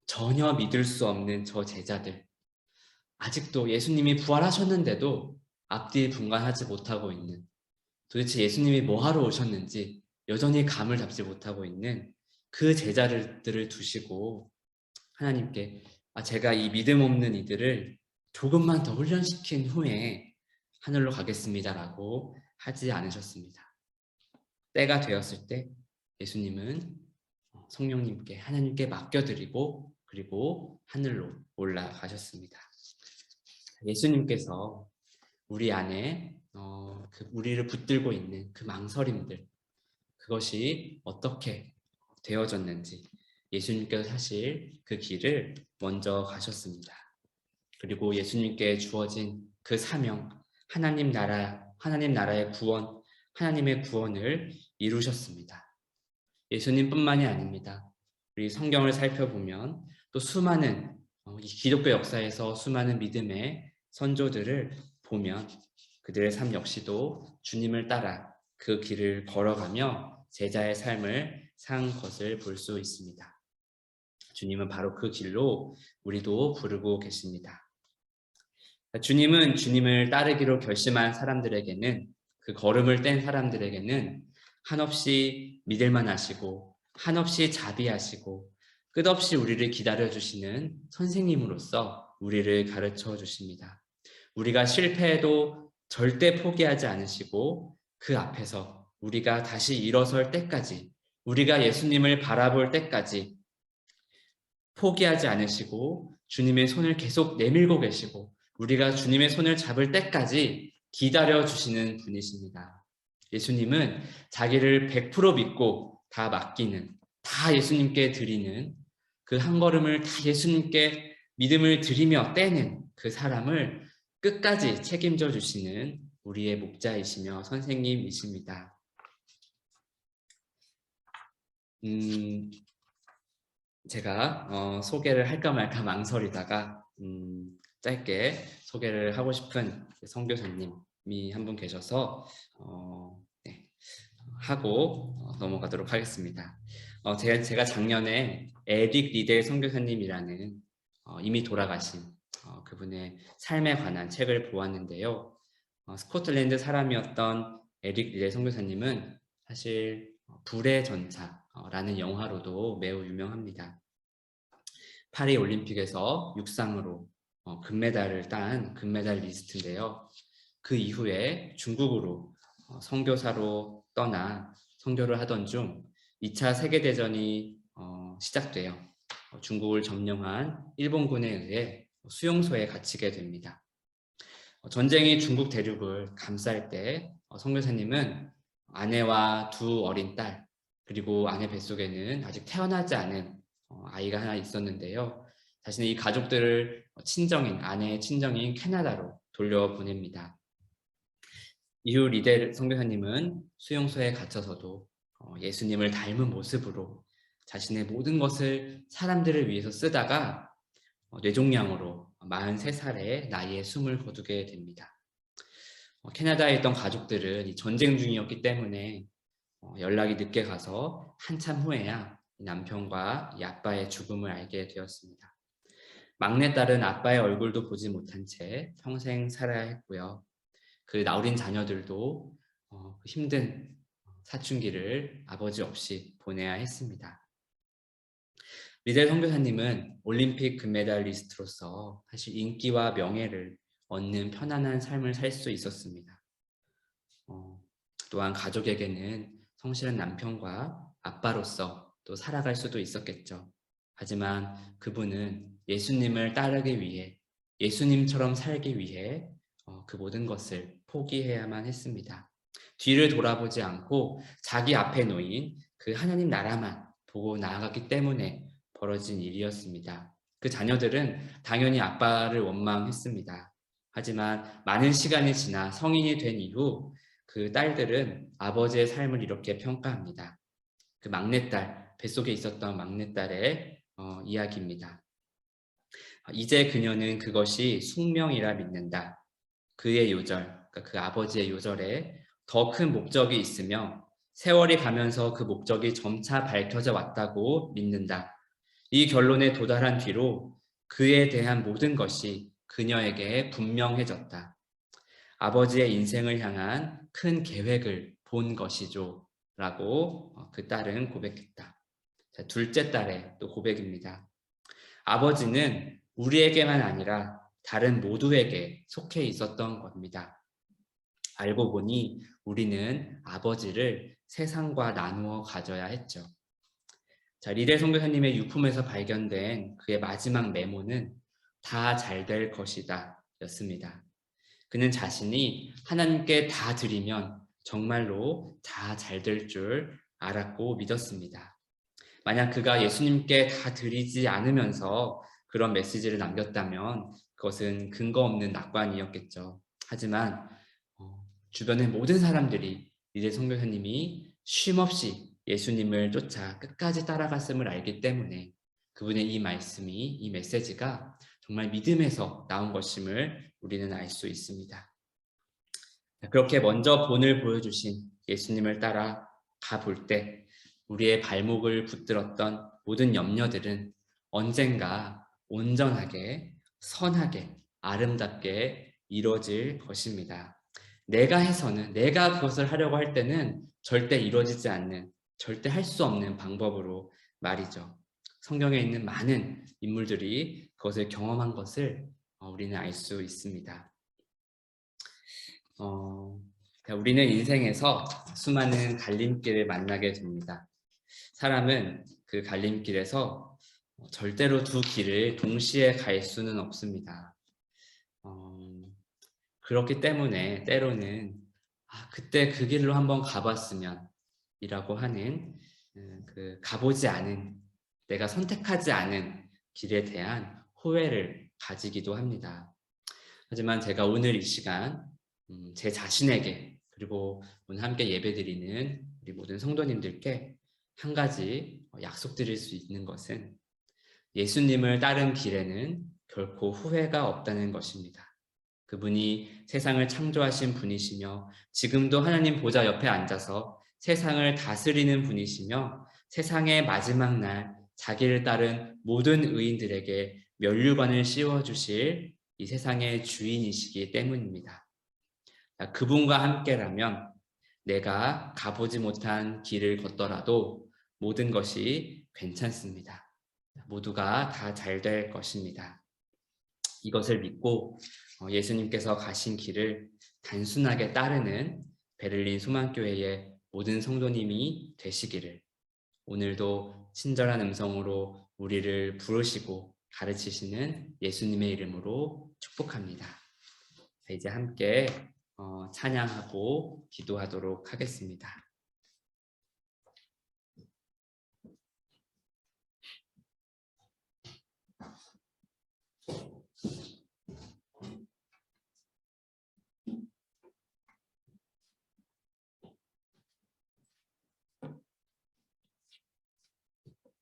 전혀 믿을 수 없는 저 제자들, 아직도 예수님이 부활하셨는데도 앞뒤 분간하지 못하고 있는, 도대체 예수님이 뭐하러 오셨는지 여전히 감을 잡지 못하고 있는 그 제자들을 두시고 하나님께 제가 이 믿음 없는 이들을 조금만 더 훈련시킨 후에 하늘로 가겠습니다라고 하지 않으셨습니다. 때가 되었을 때 예수님은 성령님께 하나님께 맡겨드리고 그리고 하늘로 올라가셨습니다. 예수님께서 우리 안에 우리를 붙들고 있는 그 망설임들, 그것이 어떻게 되어졌는지 예수님께서 사실 그 길을 먼저 가셨습니다. 그리고 예수님께 주어진 그 사명, 하나님 나라의 구원, 하나님의 구원을 이루셨습니다. 예수님뿐만이 아닙니다. 우리 성경을 살펴보면 또 수많은 이 기독교 역사에서 수많은 믿음의 선조들을 보면 그들의 삶 역시도 주님을 따라 그 길을 걸어가며 제자의 삶을 산 것을 볼 수 있습니다. 주님은 바로 그 길로 우리도 부르고 계십니다. 주님은 주님을 따르기로 결심한 사람들에게는, 그 걸음을 뗀 사람들에게는 한없이 믿을만 하시고 한없이 자비하시고 끝없이 우리를 기다려주시는 선생님으로서 우리를 가르쳐 주십니다. 우리가 실패해도 절대 포기하지 않으시고 그 앞에서 우리가 다시 일어설 때까지, 우리가 예수님을 바라볼 때까지 포기하지 않으시고 주님의 손을 계속 내밀고 계시고 우리가 주님의 손을 잡을 때까지 기다려주시는 분이십니다. 예수님은 자기를 100% 믿고 다 맡기는, 다 예수님께 드리는, 그 한 걸음을 다 예수님께 믿음을 드리며 떼는 그 사람을 끝까지 책임져 주시는 우리의 목자이시며 선생님이십니다. 제가 소개를 할까 말까 망설이다가 짧게 소개를 하고 싶은 선교사님이 한 분 계셔서 하고 넘어가도록 하겠습니다. 제가 작년에 에릭 리델 선교사님이라는 이미 돌아가신 그분의 삶에 관한 책을 보았는데요. 스코틀랜드 사람이었던 에릭 리델 선교사님은 사실 불의 전차라는 영화로도 매우 유명합니다. 파리 올림픽에서 육상으로 금메달을 딴 금메달리스트인데요. 그 이후에 중국으로 선교사로 떠나 선교를 하던 중 2차 세계대전이 시작되어 중국을 점령한 일본군에 의해 수용소에 갇히게 됩니다. 전쟁이 중국 대륙을 감쌀 때 선교사님은 아내와 두 어린 딸, 그리고 아내 뱃속에는 아직 태어나지 않은 아이가 하나 있었는데요. 자신의 이 가족들을 아내의 친정인 캐나다로 돌려보냅니다. 이후 리델 선교사님은 수용소에 갇혀서도 예수님을 닮은 모습으로 자신의 모든 것을 사람들을 위해서 쓰다가 뇌종양으로 43살의 나이에 숨을 거두게 됩니다. 캐나다에 있던 가족들은 이 전쟁 중이었기 때문에 연락이 늦게 가서 한참 후에야 남편과 이 아빠의 죽음을 알게 되었습니다. 막내딸은 아빠의 얼굴도 보지 못한 채 평생 살아야 했고요. 그 나으린 자녀들도 힘든 사춘기를 아버지 없이 보내야 했습니다. 리델 선교사님은 올림픽 금메달리스트로서 사실 인기와 명예를 얻는 편안한 삶을 살 수 있었습니다. 또한 가족에게는 성실한 남편과 아빠로서 또 살아갈 수도 있었겠죠. 하지만 그분은 예수님을 따르기 위해, 예수님처럼 살기 위해 그 모든 것을 포기해야만 했습니다. 뒤를 돌아보지 않고 자기 앞에 놓인 그 하나님 나라만 보고 나아갔기 때문에 벌어진 일이었습니다. 그 자녀들은 당연히 아빠를 원망했습니다. 하지만 많은 시간이 지나 성인이 된 이후 그 딸들은 아버지의 삶을 이렇게 평가합니다. 그 막내딸, 뱃속에 있었던 막내딸의 이야기입니다. 이제 그녀는 그것이 숙명이라 믿는다. 그의 요절, 그러니까 그 아버지의 요절에 더 큰 목적이 있으며 세월이 가면서 그 목적이 점차 밝혀져 왔다고 믿는다. 이 결론에 도달한 뒤로 그에 대한 모든 것이 그녀에게 분명해졌다. 아버지의 인생을 향한 큰 계획을 본 것이죠. 라고 그 딸은 고백했다. 자, 둘째 딸의 또 고백입니다. 아버지는 우리에게만 아니라 다른 모두에게 속해 있었던 겁니다. 알고 보니 우리는 아버지를 세상과 나누어 가져야 했죠. 자, 리대 선교사님의 유품에서 발견된 그의 마지막 메모는 다 잘 될 것이다 였습니다. 그는 자신이 하나님께 다 드리면 정말로 다 잘 될 줄 알았고 믿었습니다. 만약 그가 예수님께 다 드리지 않으면서 그런 메시지를 남겼다면 그것은 근거 없는 낙관이었겠죠. 하지만 주변의 모든 사람들이 리대 선교사님이 쉼없이 예수님을 쫓아 끝까지 따라갔음을 알기 때문에 그분의 이 말씀이, 이 메시지가 정말 믿음에서 나온 것임을 우리는 알 수 있습니다. 그렇게 먼저 본을 보여주신 예수님을 따라 가볼 때 우리의 발목을 붙들었던 모든 염려들은 언젠가 온전하게, 선하게, 아름답게 이루어질 것입니다. 내가 해서는, 내가 그것을 하려고 할 때는 절대 이루어지지 않는, 절대 할 수 없는 방법으로 말이죠. 성경에 있는 많은 인물들이 그것을 경험한 것을 우리는 알 수 있습니다. 우리는 인생에서 수많은 갈림길을 만나게 됩니다. 사람은 그 갈림길에서 절대로 두 길을 동시에 갈 수는 없습니다. 그렇기 때문에 때로는 그때 그 길로 한번 가봤으면 이라고 하는 그 가보지 않은, 내가 선택하지 않은 길에 대한 후회를 가지기도 합니다. 하지만 제가 오늘 이 시간 제 자신에게 그리고 오늘 함께 예배드리는 우리 모든 성도님들께 한 가지 약속드릴 수 있는 것은 예수님을 따른 길에는 결코 후회가 없다는 것입니다. 그분이 세상을 창조하신 분이시며 지금도 하나님 보좌 옆에 앉아서 세상을 다스리는 분이시며 세상의 마지막 날 자기를 따른 모든 의인들에게 면류관을 씌워주실 이 세상의 주인이시기 때문입니다. 그분과 함께라면 내가 가보지 못한 길을 걷더라도 모든 것이 괜찮습니다. 모두가 다 잘 될 것입니다. 이것을 믿고 예수님께서 가신 길을 단순하게 따르는 베를린 소망교회의 모든 성도님이 되시기를 오늘도 친절한 음성으로 우리를 부르시고 가르치시는 예수님의 이름으로 축복합니다. 이제 함께 찬양하고 기도하도록 하겠습니다.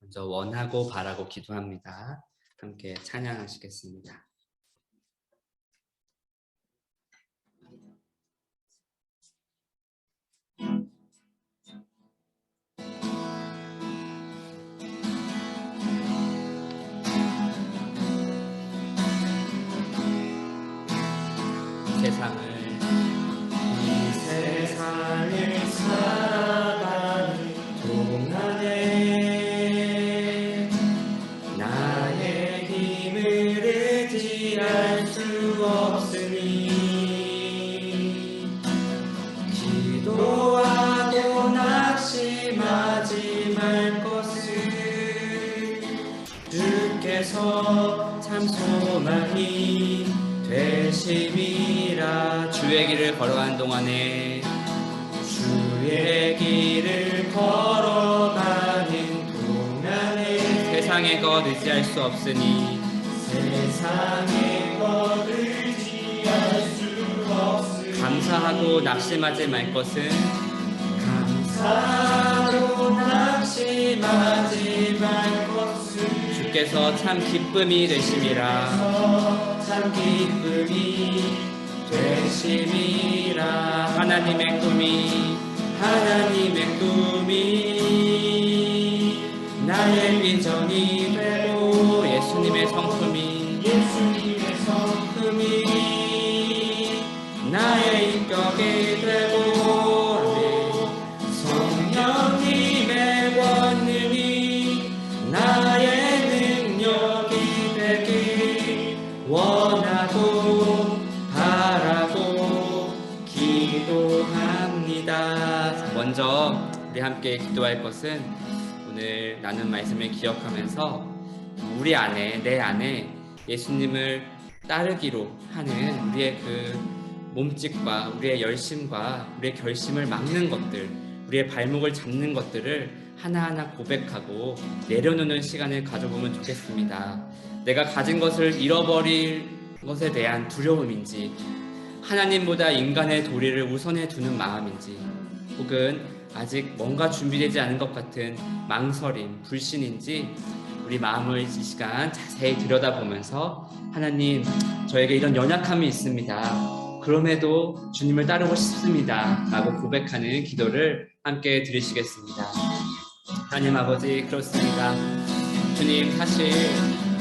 먼저 원하고 바라고 기도합니다. 함께 찬양하시겠습니다. 이 세상을 살아가는 동안에 나의 힘을 의지할 수 없으니 기도하고 낙심하지 말 것을 주께서 참 소망이 되심이라. 주의 길을 걸어가는 동안에 주의 길을 걸어가는 동안에 세상의 것 의지할 수 없으니 세상의 것 의지할 수 없으니 감사하고 낙심하지 말 것은 감사하고 낙심하지 말 것은 주님께서 참 기쁨이 되심이라. 참 기쁨이 되심이라. 하나님의 꿈이 나의 비전이 되고 예수님의 성품이 나의 인격이 되고 성령님의 권능이 나의 능력이 되길 원하고 바라고 기도합니다. 먼저 우리 함께 기도할 것은 오늘 나눈 말씀을 기억하면서 우리 안에, 내 안에 예수님을 따르기로 하는 우리의 그 몸짓과 우리의 열심과 우리의 결심을 막는 것들, 우리의 발목을 잡는 것들을 하나하나 고백하고 내려놓는 시간을 가져보면 좋겠습니다. 내가 가진 것을 잃어버릴 것에 대한 두려움인지, 하나님보다 인간의 도리를 우선해 두는 마음인지, 혹은 아직 뭔가 준비되지 않은 것 같은 망설임, 불신인지 우리 마음을 이 시간 자세히 들여다보면서 하나님, 저에게 이런 연약함이 있습니다. 그럼에도 주님을 따르고 싶습니다 라고 고백하는 기도를 함께 드리시겠습니다. 하나님 아버지, 그렇습니다. 주님, 사실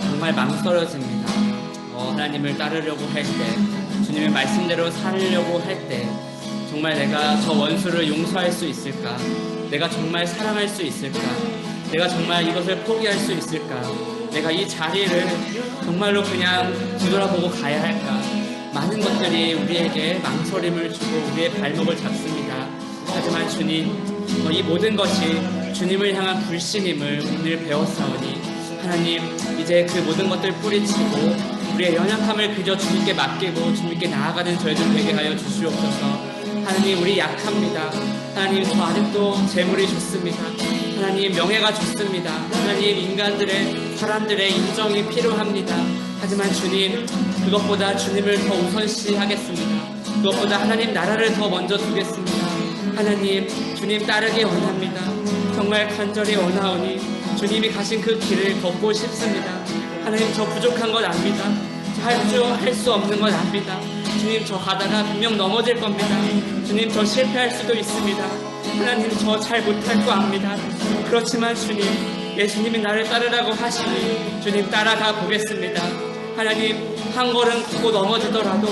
정말 망설여집니다. 하나님을 따르려고 할 때, 주님의 말씀대로 살려고 할 때 정말 내가 저 원수를 용서할 수 있을까? 내가 정말 사랑할 수 있을까? 내가 정말 이것을 포기할 수 있을까? 내가 이 자리를 정말로 그냥 뒤돌아보고 가야 할까? 많은 것들이 우리에게 망설임을 주고 우리의 발목을 잡습니다. 하지만 주님, 이 모든 것이 주님을 향한 불신임을 오늘 배웠사오니 하나님, 이제 그 모든 것들 뿌리치고 우리의 연약함을 그저 주님께 맡기고 주님께 나아가는 저희들 되게 하여 주시옵소서. 하나님, 우리 약합니다. 하나님, 저 아직도 재물이 좋습니다. 하나님, 명예가 좋습니다. 하나님, 인간들의, 사람들의 인정이 필요합니다. 하지만 주님, 그것보다 주님을 더 우선시하겠습니다. 그것보다 하나님 나라를 더 먼저 두겠습니다. 하나님, 주님 따르기 원합니다. 정말 간절히 원하오니 주님이 가신 그 길을 걷고 싶습니다. 하나님, 저 부족한 건 압니다. 할 수 없는 건 압니다. 주님, 저 가다가 분명 넘어질 겁니다. 주님, 저 실패할 수도 있습니다. 하나님, 저 잘 못할 거 압니다. 그렇지만 주님, 예수님이 나를 따르라고 하시니 주님, 따라가 보겠습니다. 하나님, 한 걸음 걷고 넘어지더라도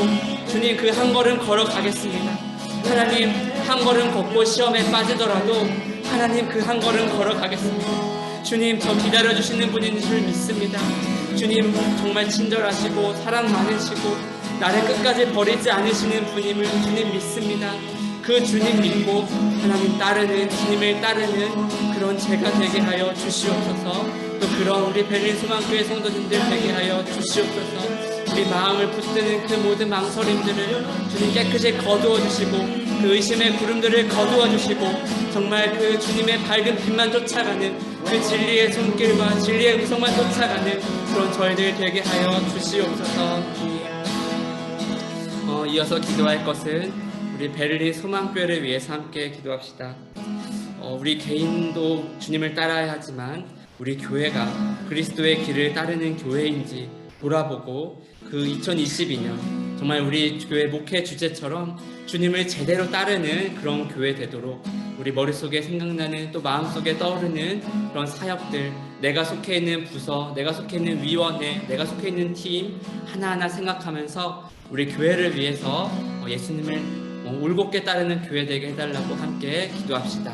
주님, 그 한 걸음 걸어가겠습니다. 하나님, 한 걸음 걷고 시험에 빠지더라도 하나님, 그 한 걸음 걸어가겠습니다. 주님, 저 기다려주시는 분인 줄 믿습니다. 주님, 정말 친절하시고 사랑 많으시고 나를 끝까지 버리지 않으시는 분임을 주님 믿습니다. 그 주님 믿고 하나님 따르는, 주님을 따르는 그런 제가 되게 하여 주시옵소서. 또 그런 우리 베를린 소망교회 성도님들 되게 하여 주시옵소서. 우리 마음을 붙드는 그 모든 망설임들을 주님 깨끗이 거두어 주시고 그 의심의 구름들을 거두어 주시고 정말 그 주님의 밝은 빛만 쫓아가는 그 진리의 손길과 진리의 음성만 쫓아가는 그런 저희들 되게 하여 주시옵소서. 이어서 기도할 것은 우리 베를린 소망교회를 위해서 함께 기도합시다. 우리 개인도 주님을 따라야 하지만 우리 교회가 그리스도의 길을 따르는 교회인지 돌아보고 그 2022년 정말 우리 교회 목회 주제처럼 주님을 제대로 따르는 그런 교회 되도록 우리 머릿속에 생각나는 또 마음속에 떠오르는 그런 사역들, 내가 속해 있는 부서, 내가 속해 있는 위원회, 내가 속해 있는 팀 하나하나 생각하면서 우리 교회를 위해서 예수님을 올곧게 따르는 교회 되게 해달라고 함께 기도합시다.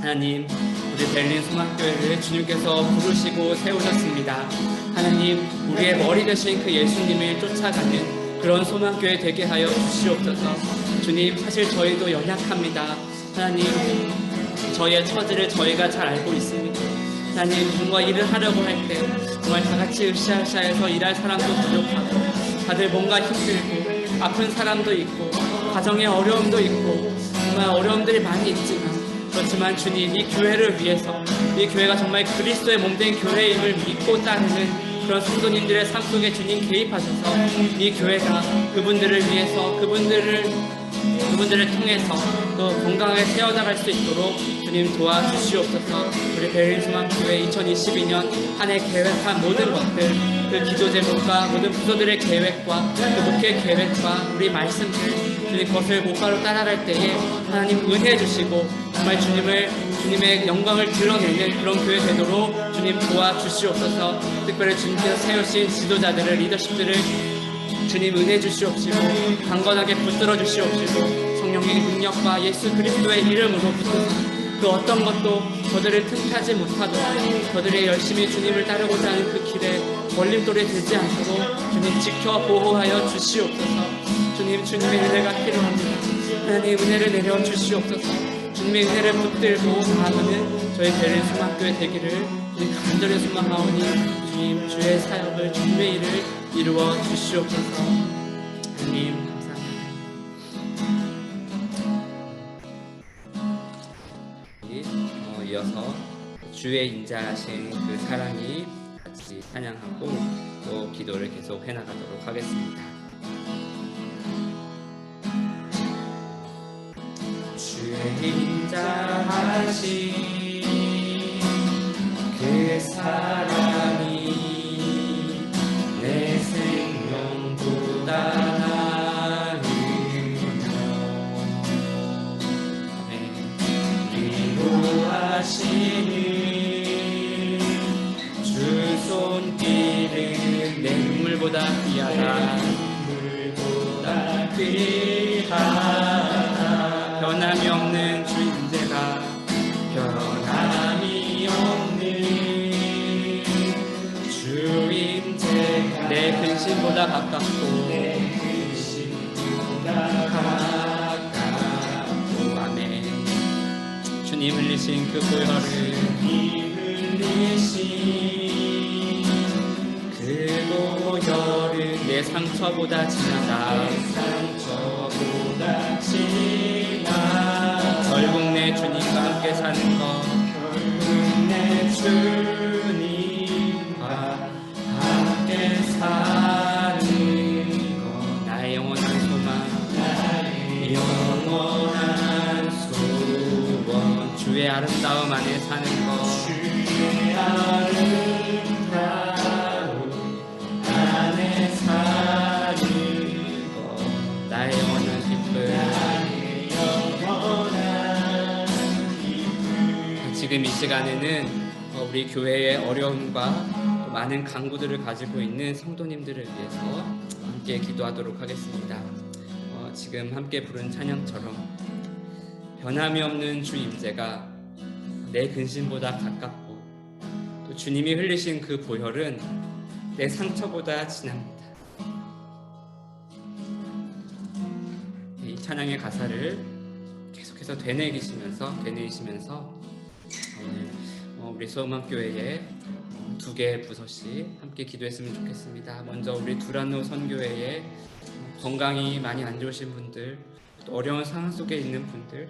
하나님, 우리 베를린 소망교회를 주님께서 부르시고 세우셨습니다. 하나님, 우리의 머리 되신 그 예수님을 쫓아가는 그런 소망교회 되게 하여 주시옵소서. 주님, 사실 저희도 연약합니다. 하나님, 저희의 처지를 저희가 잘 알고 있습니다. 하나님, 뭔가 일을 하려고 할 때 정말 다 같이 으쌰으쌰해서 일할 사람도 부족하고 다들 뭔가 힘들고 아픈 사람도 있고 가정에 어려움도 있고 정말 어려움들이 많이 있지만 그렇지만 주님, 이 교회를 위해서 이 교회가 정말 그리스도의 몸된 교회임을 믿고 따르는 그런 성도님들의 삶 속에 주님 개입하셔서 이 교회가 그분들을 위해서 그분들을 그분들을 통해서 또 건강하게 세워나갈 수 있도록 주님 도와주시옵소서. 우리 베를린소망교회 2022년 한 해 계획한 모든 것들, 그 기도 제목과 모든 부서들의 계획과 그 목회 계획과 우리 말씀들, 주님 그것을 목가로 따라갈 때에 하나님 은혜 주시고 정말 주님의 영광을 드러내는 그런 교회 되도록 주님 도와주시옵소서. 특별히 주님께서 세우신 지도자들을, 리더십들을 주님 은혜 주시옵시고 강건하게 붙들어 주시옵시고 성령의 능력과 예수 그리스도의 이름으로 붙드사 그 어떤 것도 저들을 틈타지 못하도록 저들이 열심히 주님을 따르고자 하는 그 길에 걸림돌이 되지 않도록 주님 지켜 보호하여 주시옵소서. 주님의 은혜가 필요합니다. 하나님 은혜를 내려 주시옵소서. 주님의 은혜를 붙들고 나아가는 저희 베를린소망교회 되기를 주님 간절히 소망하오니 주님 주의 사역을 주님의 일을 이루어 주시옵소서. 주님 감사합니다. 이어서 주의 인자하신 그 사랑이 같이 찬양하고 또 기도를 계속 해나가도록 하겠습니다. 주의 인자하신 그 사랑이 내 생명보다 주 손길은 내 눈물보다 귀하다. 변함이 없는 주 인재가 변함이 없는 주 인재가 내 근심보다 가깝고 아멘. 주님 흘리신 그 보혈을 내 상처보다 진하다. 결국 내 주님과 함께 사는 것, 결국 내 주님과 함께 사는 것, 나의 영원한 소망, 나의 영원한 소원, 주의 아름다움 안에 사는 것, 주의 아름다움 안에 사는 것, 나의 영원한 기쁨. 지금 이 시간에는 우리 교회의 어려움과 또 많은 간구들을 가지고 있는 성도님들을 위해서 함께 기도하도록 하겠습니다. 지금 함께 부른 찬양처럼 변함이 없는 주 임재가 내 근심보다 가깝고 또 주님이 흘리신 그 보혈은 내 상처보다 진합니다. 이 찬양의 가사를 계속해서 되뇌이시면서 오늘 우리 소음학교회에 두 개의 부서씩 함께 기도했으면 좋겠습니다. 먼저 우리 두란노 선교회에 건강이 많이 안 좋으신 분들, 또 어려운 상황 속에 있는 분들,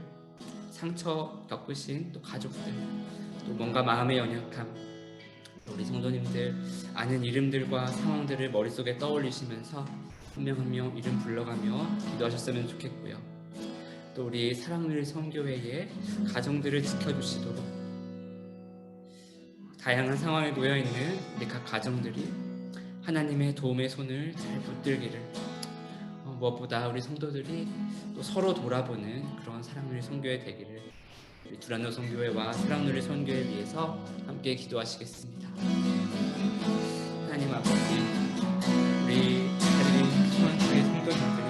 상처 겪으신 또 가족들, 또 뭔가 마음의 연약함, 우리 성도님들 아는 이름들과 상황들을 머릿속에 떠올리시면서 한 명 한 명 이름 불러가며 기도하셨으면 좋겠고요. 또 우리 사랑늘 선교회의 가정들을 지켜주시도록 다양한 상황에 놓여있는 우리 각 가정들이 하나님의 도움의 손을 잘 붙들기를, 무엇보다 우리 성도들이 또 서로 돌아보는 그런 사랑늘 선교회 되기를 우리 두란노 선교회와 사랑누리 선교회 위해서 함께 기도하시겠습니다. 하나님 아버지, 우리 베를린 소망교회 성도님들이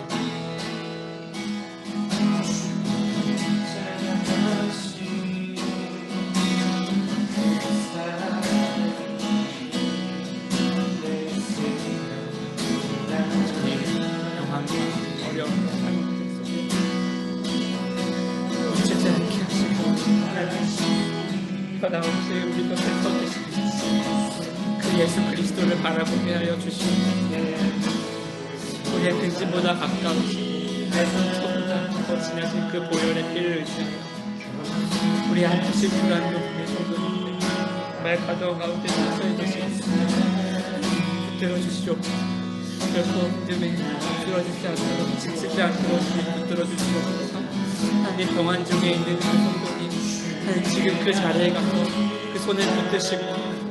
변함없이 우리 곁에 서 계시는 그 예수 그리스도를 바라보게 하여 주시옵소서. 우리의 근심보다 가까우신 내 상처보다 더 진하신 그 보혈의 피를 의지하여 우리 아프신 불안도 성도님들 말 가정 가운데 서서 계시옵소서. 붙들어 주시옵소서. 결코 믿음에 쓰러지지 않도록 지치지 않도록 붙들어 주시옵소서. 하나님 병환 중에 있는 그 성도님 하나님 지금 그 자리에 가서 그 손을 붙드시고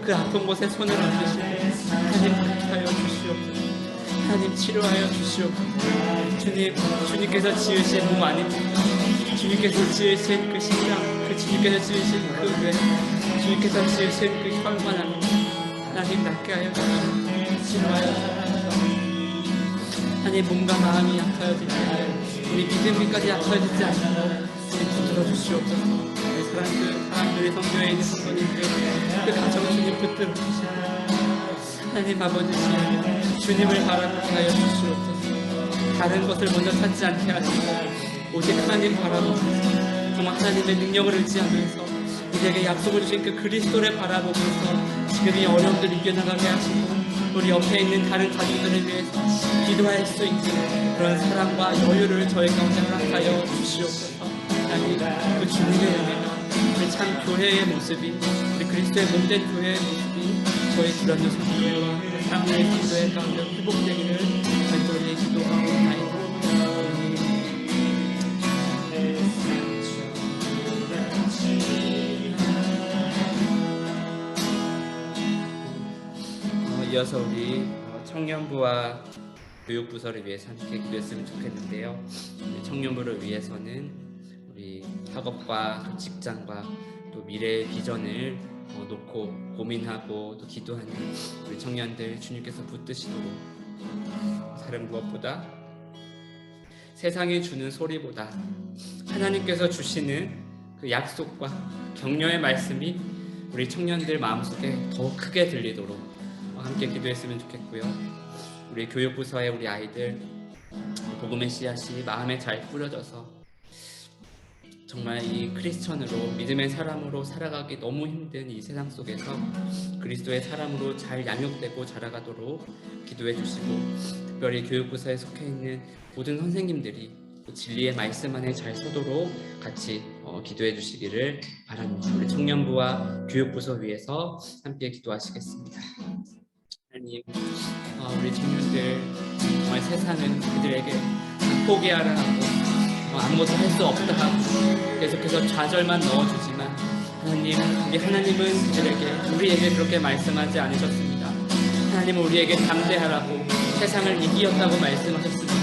그 아픈 곳에 손을 얹으시고 하나님 그렇게 하여 주시옵소서. 하나님 치료하여 주시옵소서. 주님께서 지으신 몸 아닙니까? 주님께서 지으신 그 심장, 그 주님께서 지으신 그 뇌, 주님께서 지으신 그 혈관 아닙니까? 하나님 낫게 하여 주시옵소서. 치료하여 주시옵소서. 하나님 몸과 마음이 약하여질 때 우리 믿음이까지 약하여지지 않도록 붙들어 주시옵소서. 사랑들의 성교에 있는 성도님들 그 가정 주님 붙들어 주시옵소서. 하나님 아버지 주님을 바라보게 하여 주시옵소서. 다른 것을 먼저 찾지 않게 하시고 오직 하나님 바라보면서 정말 하나님의 능력을 의지하면서 우리에게 약속을 주신 그 그리스도를 바라보면서 지금 이 어려움들을 이겨나가게 하시고 우리 옆에 있는 다른 가족들을 위해서 기도할 수 있는 그런 사랑과 여유를 저희 가운데 허락하여 주시옵소서. 하나님 그 주님의 은혜가 우리 참 교회의 모습이 우리 그리스도의 몸된 교회의 모습이 저희 주변의 성도와 사랑의 기도의 가운데 회복되기를 간절히 기도하옵나이다. 이어서 우리 청년부와 교육부서를 위해서 함께 기도했으면 좋겠는데요. 청년부를 위해서는 우리 학업과 직장과 또 미래의 비전을 놓고 고민하고 또 기도하는 우리 청년들 주님께서 붙드시도록 다른 무엇보다 세상이 주는 소리보다 하나님께서 주시는 그 약속과 격려의 말씀이 우리 청년들 마음속에 더 크게 들리도록 함께 기도했으면 좋겠고요. 우리 교육부서의 우리 아이들 복음의 씨앗이 마음에 잘 뿌려져서 정말 이 크리스천으로 믿음의 사람으로 살아가기 너무 힘든 이 세상 속에서 그리스도의 사람으로 잘 양육되고 자라가도록 기도해 주시고 특별히 교육부서에 속해 있는 모든 선생님들이 진리의 말씀 안에 잘 서도록 같이 기도해 주시기를 바랍니다. 우리 청년부와 교육부서 위해서 함께 기도하시겠습니다. 하나님, 우리 청년들 정말 세상은 그들에게 포기하라 하고 아무것도 할 수 없다 하고 계속해서 좌절만 넣어주지만 하나님, 우리 하나님은 그들에게 우리에게 그렇게 말씀하지 않으셨습니다. 하나님은 우리에게 담대하라고 세상을 이기었다고 말씀하셨습니다.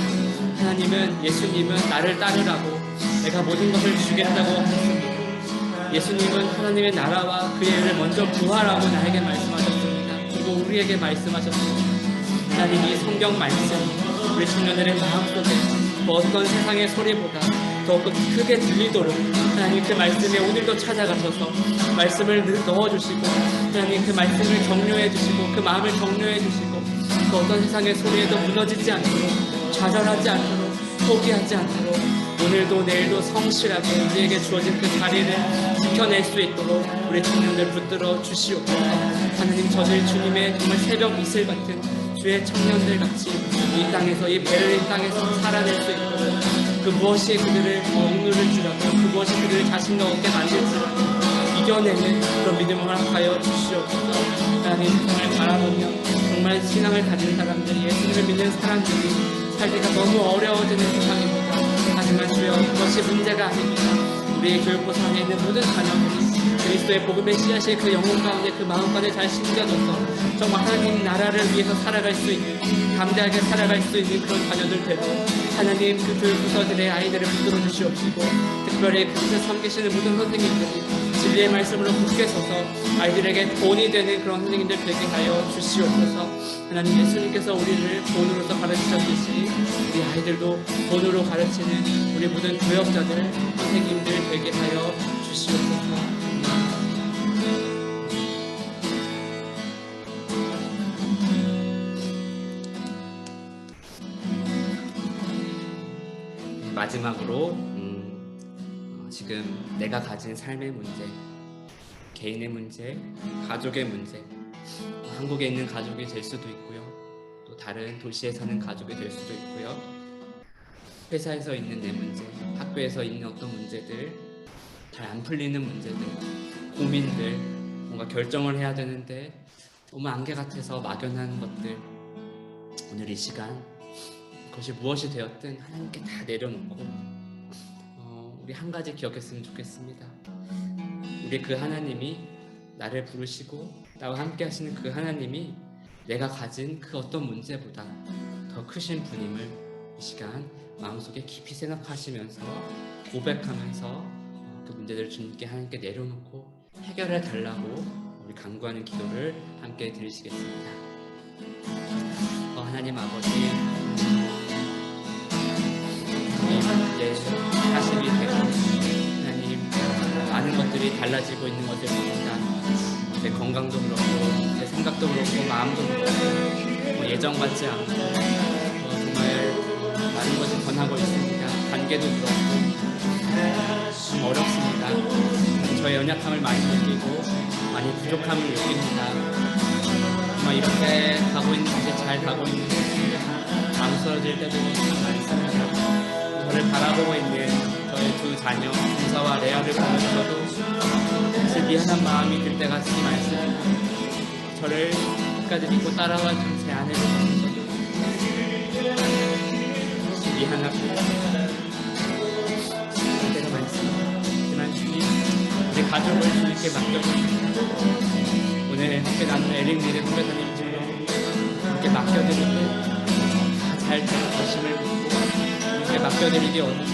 하나님은 예수님은 나를 따르라고 내가 모든 것을 주겠다고 하셨습니다. 예수님은 하나님의 나라와 그의 일을 먼저 구하라고 나에게 말씀하셨습니다. 그리고 우리에게 말씀하셨습니다. 하나님 이 성경 말씀 우리 청년들의 마음속에 그 어떤 세상의 소리보다 더 크게 들리도록 하나님 그 말씀에 오늘도 찾아가셔서 말씀을 넣어주시고 하나님 그 말씀을 격려해 주시고 그 마음을 격려해 주시고 그 어떤 세상의 소리에도 무너지지 않도록 좌절하지 않도록 포기하지 않도록 오늘도 내일도 성실하게 우리에게 주어진 그 자리를 지켜낼 수 있도록 우리 청년들 붙들어 주시옵소서. 하나님 저들 주님의 정말 새벽 이슬 같은 주의 청년들 같이 이 땅에서 이 베를린 땅에서 살아낼 수 있도록 그 무엇이 그들을 억누를지라도 그 무엇이 그들을 자신감 없게 만들지라도 이겨내는 그런 믿음을 허락하여 주시옵소서. 하나님 정말 바라보며 정말 신앙을 가진 사람들이 예수님을 믿는 사람들이 살기가 너무 어려워지는 세상입니다. 하지만 주여 그것이 문제가 아닙니다. 우리의 교육부서 안에 있는 모든 자녀들이 그리스도의 복음의 씨앗이 그 영혼 가운데 그 마음 가운데 잘 심겨져서 정말 하나님 나라를 위해서 살아갈 수 있는 담대하게 살아갈 수 있는 그런 자녀들 되고 하나님 그 교육부서들의 아이들을 붙들어 주시옵시고 특별히 그곳에 섬기시는 모든 선생님들이 진리의 말씀으로 굳게 서서 아이들에게 본이 되는 그런 선생님들 되게 하여 주시옵소서. 하나님 예수님께서 우리를 본으로서 가르치셨듯이 우리 아이들도 본으로 가르치는 우리 모든 교역자들 선생님들 되게 하여 주시옵소서. 마지막으로 지금 내가 가진 삶의 문제, 개인의 문제, 가족의 문제, 한국에 있는 가족이 될 수도 있고요. 또 다른 도시에 사는 가족이 될 수도 있고요. 회사에서 있는 내 문제, 학교에서 있는 어떤 문제들, 잘 안 풀리는 문제들, 고민들, 뭔가 결정을 해야 되는데 너무 안개 같아서 막연한 것들 오늘 이 시간 그것이 무엇이 되었든 하나님께 다 내려놓고 우리 한 가지 기억했으면 좋겠습니다. 우리 그 하나님이 나를 부르시고 나와 함께 하시는 그 하나님이 내가 가진 그 어떤 문제보다 더 크신 분임을 이 시간 마음속에 깊이 생각하시면서 고백하면서 그 문제들을 주님께 하나님께 내려놓고 해결해 달라고 우리 간구하는 기도를 함께 드리시겠습니다. 하나님 아버지, 이제 40이 되고 하나님 많은 것들이 달라지고 있는 것을 봅니다. 내 건강도 그렇고 내 생각도 그렇고 마음도 그렇고 예전 같지 않고 정말 많은 것이 변하고 있습니다. 관계도 그렇고 어렵습니다. 저의 연약함을 많이 느끼고 많이 부족함을 느낍니다. 정말 이렇게 가고 있는지 잘 가고 있는지 망설여질 때도 많습니다. 저를 바라보고 있는 저의 두 자녀 은서와 레아를 보면서도 사실 미안한 마음이 들 때가 있지 많습니다. 저를 끝까지 믿고 따라와 준 제 아내를 보면서도 미안하고 그럴 때가 많습니다. 하지만 주님, 우리 가족을 주님께 맡겨드립니다. 오늘 함께 나눈 에릭리를 후배사님 집으로 함께 맡겨드리고 잘 되는 결심을 묻고 함께 맡겨드리기 원합니다.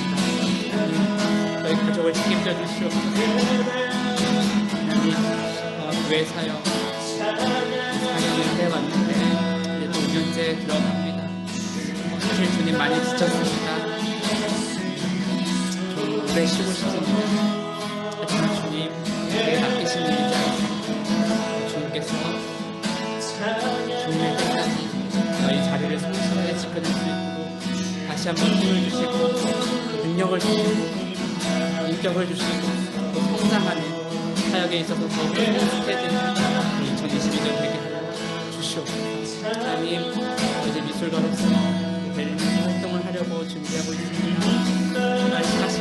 저희 가족을 책임져 주시옵소서. 하나님, 교회 사역 4년을 해왔는데 이제 또 5년째 들어갑니다. 사실 주님 많이 지쳤습니다. 좀 오래 쉬고 싶습니다. 하지만 주님, 내게 맡기신 일이잖아요. 주님께서 주님의 때까지 너희 자리를 성실하게 지켜낼 수 있도록 다시 한번 힘을 주시고 능력을 주시고 인격을 주시고 또 성장하는 사역에 있어서 더 행복해지는 2022년 되게 주시옵소서. 하나님, 이제 미술가로서 벨리에서 활동을 하려고 준비하고 있습니다. 사실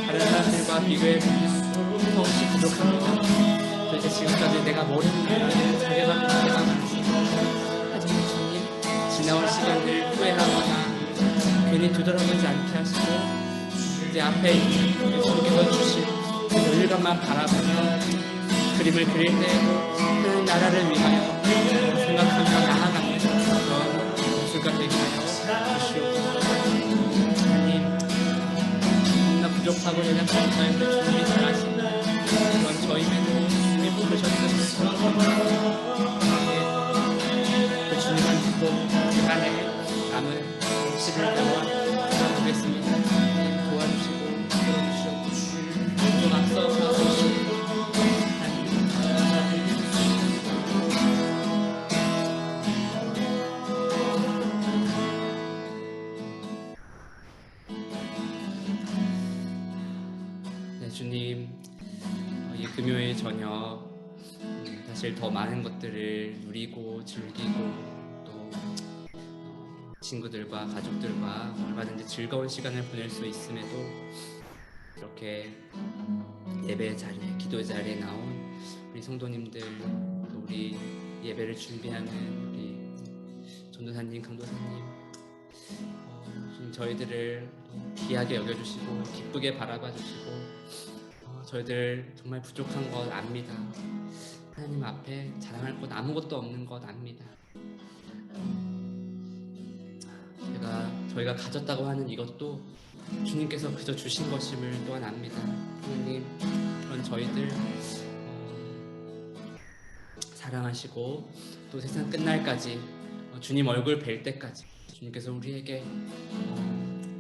다른 사람들과 비교해보면 더없이 부족합니다. 이제 지금까지 내가 모르는 일을 자괴감이 때가 많습니다. 하지만 주님, 지나온 시간들 후회하거나 괜히 뒤돌아보지 않게 하시고 이제 앞에 있는 주님께서 주신 그 열감만 바라보며 그림을 그릴 때 그 나라를 위하여 생각하며 나아가는 그런 미술가 되게 하여 주시옵소서. 하나님, 너무나 부족하고 연약한 저희들 주님이 잘 아시는 그런 저희에도 부르셨으셔서 그 주님을 믿고 그 안에 남은 11대와 보겠습니다. 도와주시고 도와주시고 또 앞서 가주시고 네, 주님, 이 금요일 저녁 사실 더 많은 것들을 누리고 즐기고 또 친구들과 가족들과 얼마든지 즐거운 시간을 보낼 수 있음에도 이렇게 예배 자리에, 기도 자리에 나온 우리 성도님들, 또 우리 예배를 준비하는 우리 전도사님, 강도사님, 저희들을 귀하게 여겨주시고 기쁘게 바라봐 주시고 저희들 정말 부족한 것 압니다. 하나님 앞에 자랑할 것 아무것도 없는 것 압니다. 저희가 가졌다고 하는 이것도 주님께서 그저 주신 것임을 또한 압니다. 하나님, 그런 저희들 사랑하시고 또 세상 끝날까지 주님 얼굴 뵐 때까지 주님께서 우리에게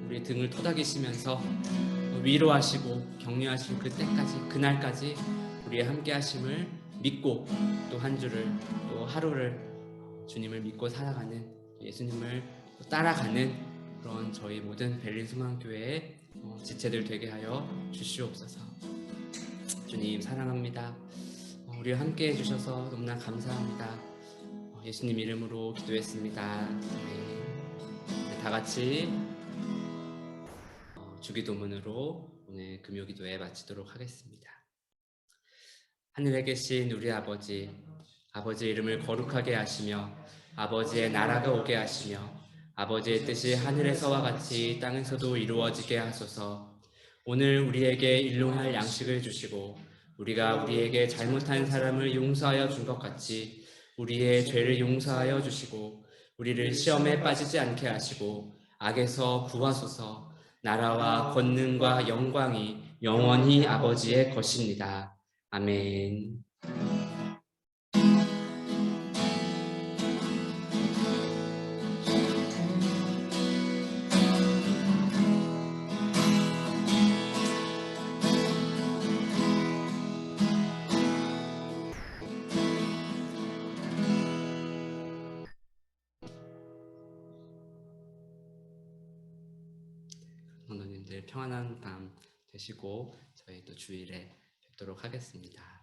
우리의 등을 토닥이시면서 위로하시고 격려하실 그때까지, 그날까지 우리의 함께 하심을 믿고 또 한 주를, 또 하루를 주님을 믿고 살아가는, 예수님을 따라가는 그런 저희 모든 벨린 소망교회의 지체들 되게 하여 주시옵소서. 주님 사랑합니다. 우리와 함께 해주셔서 너무나 감사합니다. 예수님 이름으로 기도했습니다. 네. 다 같이 주기도문으로 오늘 금요기도회 마치도록 하겠습니다. 하늘에 계신 우리 아버지, 아버지의 이름을 거룩하게 하시며 아버지의 나라가 오게 하시며 아버지의 뜻이 하늘에서와 같이 땅에서도 이루어지게 하소서. 오늘 우리에게 일용할 양식을 주시고 우리가 우리에게 잘못한 사람을 용서하여 준 것 같이 우리의 죄를 용서하여 주시고 우리를 시험에 빠지지 않게 하시고 악에서 구하소서. 나라와 권능과 영광이 영원히 아버지의 것입니다. 아멘. 성도님들 평안한 밤 되시고 저희 또 주일에 뵙도록 하겠습니다.